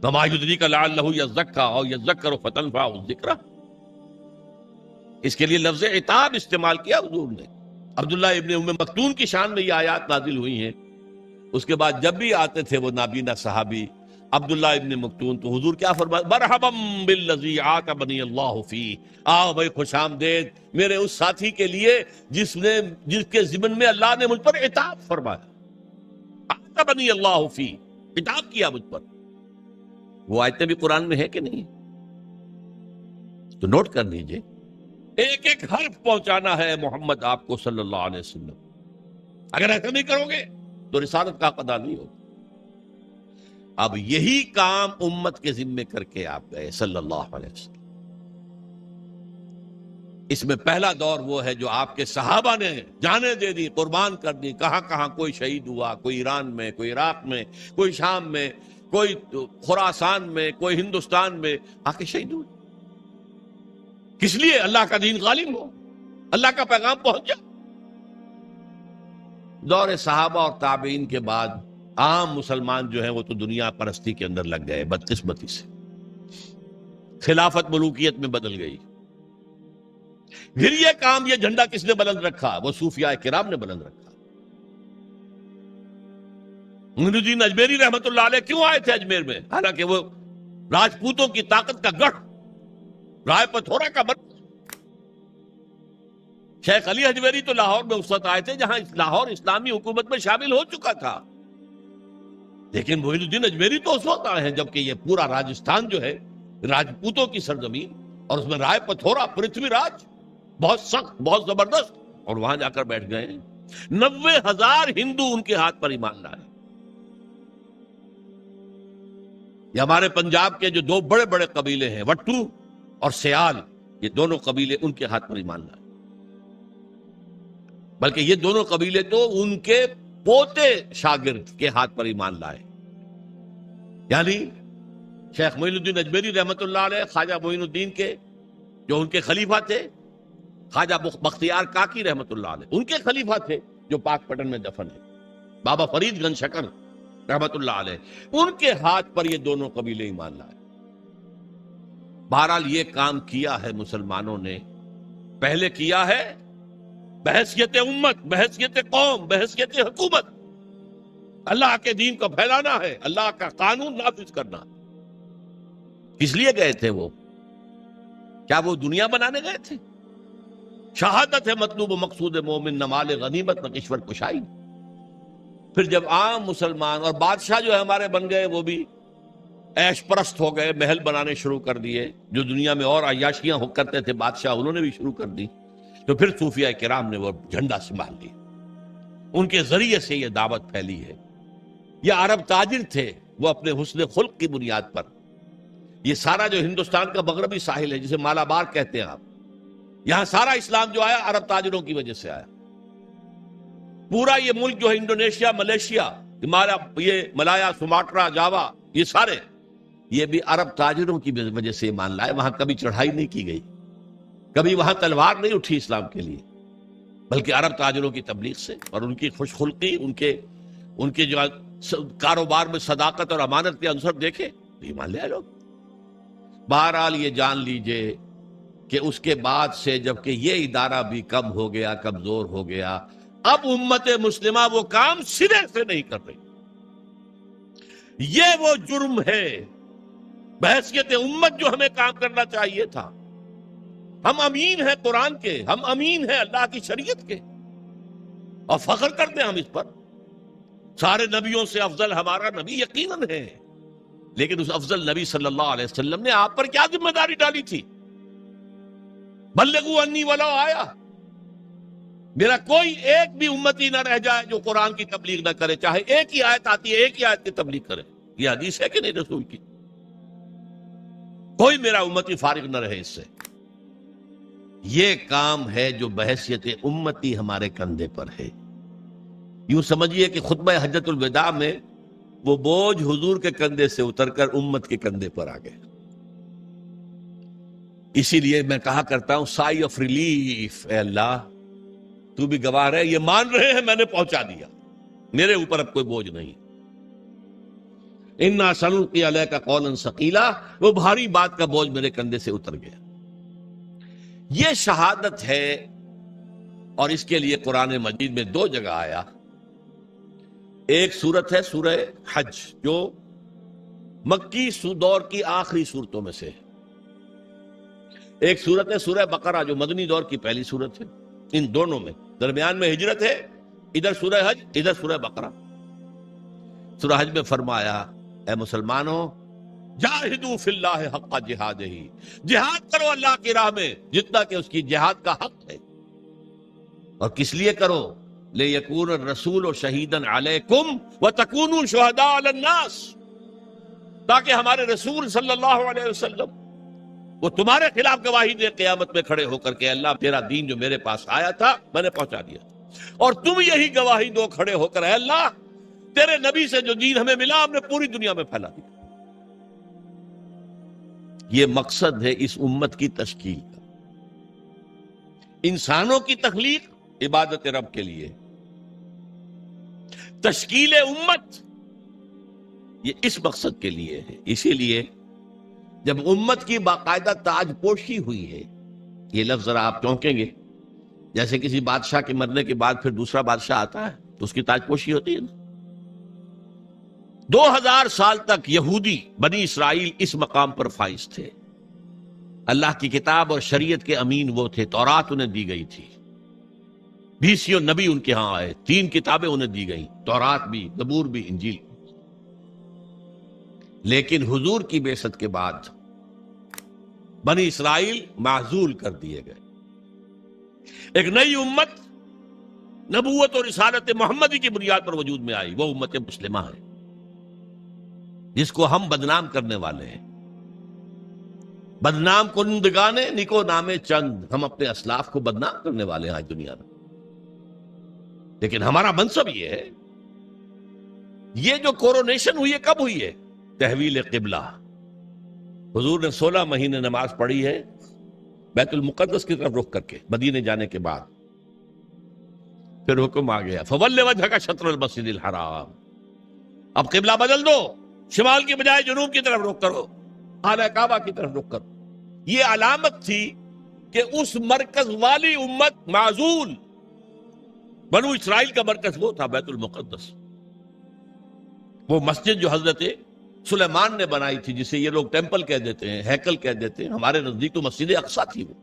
وما یدریک لعلہ یزکیٰ او یذکر فتنفعہ الذکریٰ، اس کے لیے لفظ عتاب استعمال کیا حضور نے۔ عبداللہ ابن ام مکتوم کی شان میں یہ آیات نازل ہوئی ہیں۔ اس کے بعد جب بھی آتے تھے وہ نابینا صحابی عبداللہ ابن مکتوم، تو حضور کیا فرماتے؟ مرحبا بالذی عاتبنی اللہ فیہ، آؤ بھائی خوش آمدید میرے اس ساتھی کے لیے جس کے ضمن میں اللہ نے مجھ پر عتاب فرمایا، عاتبنی اللہ فیہ، عتاب کیا مجھ پر۔ وہ آیتیں بھی قرآن میں ہے کہ نہیں؟ تو نوٹ کر لیجئے، ایک ایک حرف پہنچانا ہے محمد آپ کو صلی اللہ علیہ وسلم۔ اگر ایسا نہیں کرو گے تو رسالت کا ادا نہیں ہوگا۔ اب یہی کام امت کے ذمے کر کے آپ گئے صلی اللہ علیہ وسلم۔ اس میں پہلا دور وہ ہے جو آپ کے صحابہ نے جانیں دے دی، قربان کر دی، کہاں کہاں کوئی شہید ہوا، کوئی ایران میں، کوئی عراق میں، کوئی شام میں، کوئی خراسان میں، کوئی ہندوستان میں آ کے شہید ہوئے۔ کس لیے؟ اللہ کا دین غالب ہو، اللہ کا پیغام پہنچ جائے۔ دور صحابہ اور تابعین کے بعد عام مسلمان جو ہیں وہ تو دنیا پرستی کے اندر لگ گئے بدقسمتی سے، خلافت ملوکیت میں بدل گئی۔ پھر یہ کام، یہ جھنڈا کس نے بلند رکھا؟ وہ صوفیاء کرام نے بلند رکھا۔ معین الدین اجمیری رحمت اللہ علیہ کیوں آئے تھے اجمیر میں؟ حالانکہ وہ راجپوتوں کی طاقت کا گڑھ، رائے پتھورا کا مرکز۔ شیخ علی اجمیری تو لاہور میں اس وقت آئے تھے جہاں لاہور اسلامی حکومت میں شامل ہو چکا تھا، لیکن معین الدین اجمیری تو اس وقت آئے ہیں جبکہ یہ پورا راجستھان جو ہے راجپوتوں کی سرزمین، اور اس میں رائے پتھورا پرتھوی راج بہت سخت، بہت زبردست، اور وہاں جا کر بیٹھ گئے ہیں۔ 90,000 ہندو ان کے ہاتھ پر ایمان لائے۔ یہ ہمارے پنجاب کے جو دو بڑے بڑے قبیلے ہیں وٹو اور سیال، یہ دونوں قبیلے ان کے ہاتھ پر ایمان لائے، بلکہ یہ دونوں قبیلے تو ان کے پوتے شاگرد کے ہاتھ پر ایمان لائے۔ یعنی شیخ معین الدین اجمیری رحمت اللہ علیہ خواجہ معین الدین کے جو ان کے خلیفہ تھے، خواجہ بختیار کاکی رحمت اللہ علیہ ان کے خلیفہ تھے جو پاک پٹن میں دفن ہے، بابا فرید گنج شکر رحمت اللہ علیہ، ان کے ہاتھ پر یہ دونوں قبیلے ایمان لائے۔ بہرحال یہ کام کیا ہے مسلمانوں نے، پہلے کیا ہے بحیثیت امت، بحیثیت قوم، بحیثیت حکومت۔ اللہ کے دین کو پھیلانا ہے، اللہ کا قانون نافذ کرنا۔ کس لیے گئے تھے وہ؟ کیا وہ دنیا بنانے گئے تھے؟ شہادت ہے مطلوب و مقصود مومن، نہ مال غنیمت نہ کشور کشائی۔ پھر جب عام مسلمان اور بادشاہ جو ہے ہمارے بن گئے، وہ بھی عیش پرست ہو گئے، محل بنانے شروع کر دیے، جو دنیا میں اور عیاشیاں ہو کرتے تھے بادشاہ انہوں نے بھی شروع کر دی، تو پھر صوفیاء کرام نے وہ جھنڈا سنبھال لیا، ان کے ذریعے سے یہ دعوت پھیلی ہے۔ یہ عرب تاجر تھے، وہ اپنے حسن خلق کی بنیاد پر، یہ سارا جو ہندوستان کا مغربی ساحل ہے جسے مالابار کہتے ہیں آپ، یہاں سارا اسلام جو آیا عرب تاجروں کی وجہ سے آیا۔ پورا یہ ملک جو ہے انڈونیشیا، ملیشیا، یہ ملایا، سماٹرا، جاوا، یہ سارے یہ بھی عرب تاجروں کی وجہ سے ایمان لائے۔ وہاں کبھی چڑھائی نہیں کی گئی، کبھی وہاں تلوار نہیں اٹھی اسلام کے لیے، بلکہ عرب تاجروں کی تبلیغ سے اور ان کی خوش خلقی، ان کے جو کاروبار میں صداقت اور امانت کے عنصر دیکھے ایمان لے آئے لوگ۔ بہرحال یہ جان لیجئے کہ اس کے بعد سے جبکہ یہ ادارہ بھی کم ہو گیا، کمزور ہو گیا، اب امت مسلمہ وہ کام سرے سے نہیں کر رہی۔ یہ وہ جرم ہے بحیثیت امت جو ہمیں کام کرنا چاہیے تھا۔ ہم امین ہیں قرآن کے، ہم امین ہیں اللہ کی شریعت کے، اور فخر کرتے ہیں ہم اس پر۔ سارے نبیوں سے افضل ہمارا نبی یقیناً ہے، لیکن اس افضل نبی صلی اللہ علیہ وسلم نے آپ پر کیا ذمہ داری ڈالی تھی؟ بلغوا انی ولو آیا، میرا کوئی ایک بھی امتی نہ رہ جائے جو قرآن کی تبلیغ نہ کرے، چاہے ایک ہی آیت آتی ہے ایک ہی آیت کی تبلیغ کرے۔ یہ حدیث ہے کہ نہیں رسول کی؟ کوئی میرا امتی فارغ نہ رہے اس سے۔ یہ کام ہے جو بحیثیت امتی ہمارے کندھے پر ہے۔ یوں سمجھیے کہ خطبہ حجت الوداع میں وہ بوجھ حضور کے کندھے سے اتر کر امت کے کندھے پر آ گئے۔ اسی لیے میں کہا کرتا ہوں سائی آف ریلیف، اے اللہ تو بھی گواہ ہے، یہ مان رہے ہیں میں نے پہنچا دیا، میرے اوپر اب کوئی بوجھ نہیں۔ انا سنلقی علیک قولا ثقیلا، وہ بھاری بات کا بوجھ میرے کندھے سے اتر گیا۔ یہ شہادت ہے، اور اس کے لیے قرآن مجید میں دو جگہ آیا۔ ایک سورت ہے سورہ حج، جو مکی دور کی آخری صورتوں میں سے ہے۔ ایک سورت ہے سورہ بقرہ جو مدنی دور کی پہلی سورت ہے۔ ان دونوں میں درمیان میں ہجرت ہے، ادھر سورہ حج ادھر سورہ بقرہ۔ سورہ حج میں فرمایا اے مسلمانوں جاہدوا فی اللہ حق جہادہ، جہاد کرو اللہ کی راہ میں جتنا کہ اس کی جہاد کا حق ہے۔ اور کس لیے کرو؟ لِيَكُونَ الرَّسُولُ شَهِيدًا عَلَيْكُمْ وَتَكُونُوا شُهَدَاءَ عَلَى النَّاسِ، تاکہ ہمارے رسول صلی اللہ علیہ وسلم وہ تمہارے خلاف گواہی دے قیامت میں کھڑے ہو کر کے اللہ تیرا دین جو میرے پاس آیا تھا میں نے پہنچا دیا، اور تم یہی گواہی دو کھڑے ہو کر اے اللہ تیرے نبی سے جو دین ہمیں ملا ہم نے پوری دنیا میں پھیلا دیا۔ یہ مقصد ہے اس امت کی تشکیل کا، انسانوں کی تخلیق عبادت رب کے لیے، تشکیل امت یہ اس مقصد کے لیے ہے۔ اسی لیے جب امت کی باقاعدہ تاج پوشی ہوئی ہے، یہ لفظ ذرا آپ چونکیں گے، جیسے کسی بادشاہ کے مرنے کے بعد پھر دوسرا بادشاہ آتا ہے تو اس کی تاج پوشی ہوتی ہے نا۔ 2000 سال تک یہودی بنی اسرائیل اس مقام پر فائز تھے، اللہ کی کتاب اور شریعت کے امین وہ تھے، تورات انہیں دی گئی تھی، 20 نبی ان کے ہاں آئے، 3 کتابیں انہیں دی گئیں، تورات بھی، زبور بھی، انجیل بھی۔ لیکن حضور کی بعثت کے بعد بنی اسرائیل معزول کر دیے گئے، ایک نئی امت نبوت اور رسالت محمدی کی بنیاد پر وجود میں آئی، وہ امت مسلمہ ہے جس کو ہم بدنام کرنے والے ہیں۔ بدنام کنندگانے نکو نامے چند، ہم اپنے اسلاف کو بدنام کرنے والے ہیں آج دنیا میں۔ لیکن ہمارا منصب یہ ہے، یہ جو کورونیشن ہوئی ہے کب ہوئی ہے؟ تحویل قبلہ۔ حضور نے 16 مہینے نماز پڑھی ہے بیت المقدس کی طرف رخ کر کے مدینے جانے کے بعد، پھر حکم آ گیا فَوَلِّ وَجْهَكَ شَطْرَ الْمَسْجِدِ الْحَرَامِ، اب قبلہ بدل دو، شمال کی بجائے جنوب کی طرف رخ کرو، خانہ کعبہ کی طرف رخ کرو۔ یہ علامت تھی کہ اس مرکز والی امت معزول، بنو اسرائیل کا مرکز وہ تھا بیت المقدس، وہ مسجد جو حضرت سلیمان نے بنائی تھی، جسے یہ لوگ ٹیمپل کہہ دیتے ہیں، ہیکل کہہ دیتے ہیں، ہمارے نزدیک تو مسجد اقصیٰ تھی۔ وہ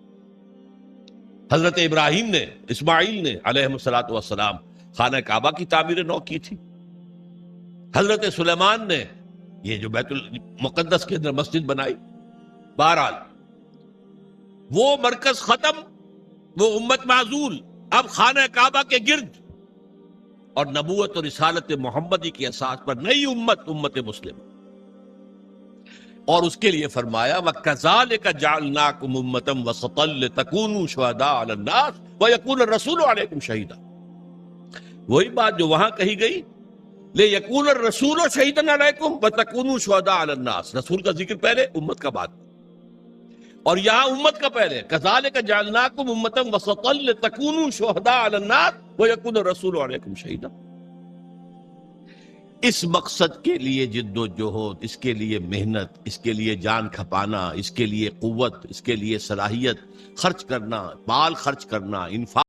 حضرت ابراہیم نے، اسماعیل نے علیہ الصلوۃ والسلام خانہ کعبہ کی تعمیر نو کی تھی، حضرت سلیمان نے یہ جو بیت المقدس کے اندر مسجد بنائی۔ بہرحال وہ مرکز ختم، وہ امت معزول، اب خانہ کعبہ کے گرد اور نبوت اور رسالت محمدی کی اساس پر نئی امت، امت مسلم، اور اس کے لیے فرمایا وَكَذَلِكَ جَعَلْنَاكُمْ أُمَّةً وَسَطًا لِتَكُونُوا شُهَدَاءَ عَلَى النَّاسِ وَيَكُونَ الرَّسُولُ عَلَيْكُمْ شَهِيدًا، وہی بات جو وہاں کہی گئی لِيَكُونَ الرَّسُولُ شَهِيدًا عَلَيْكُمْ وَتَكُونُوا شُهَدَاءَ عَلَى النَّاسِ، رسول کا ذکر پہلے، امت کا بعد، اور یہاں امت کا پہلے كَذَلِكَ جَعَلْنَاكُمْ أُمَّةً وَسَطًا لِتَكُونُوا شُهَدَاءَ عَلَى النَّاسِ وَيَكُونَ الرَّسُولُ عَلَيْكُمْ شَهِيدًا۔ اس مقصد کے لیے جد و جہد، اس کے لیے محنت، اس کے لیے جان کھپانا، اس کے لیے قوت، اس کے لیے صلاحیت خرچ کرنا، مال خرچ کرنا، انفاق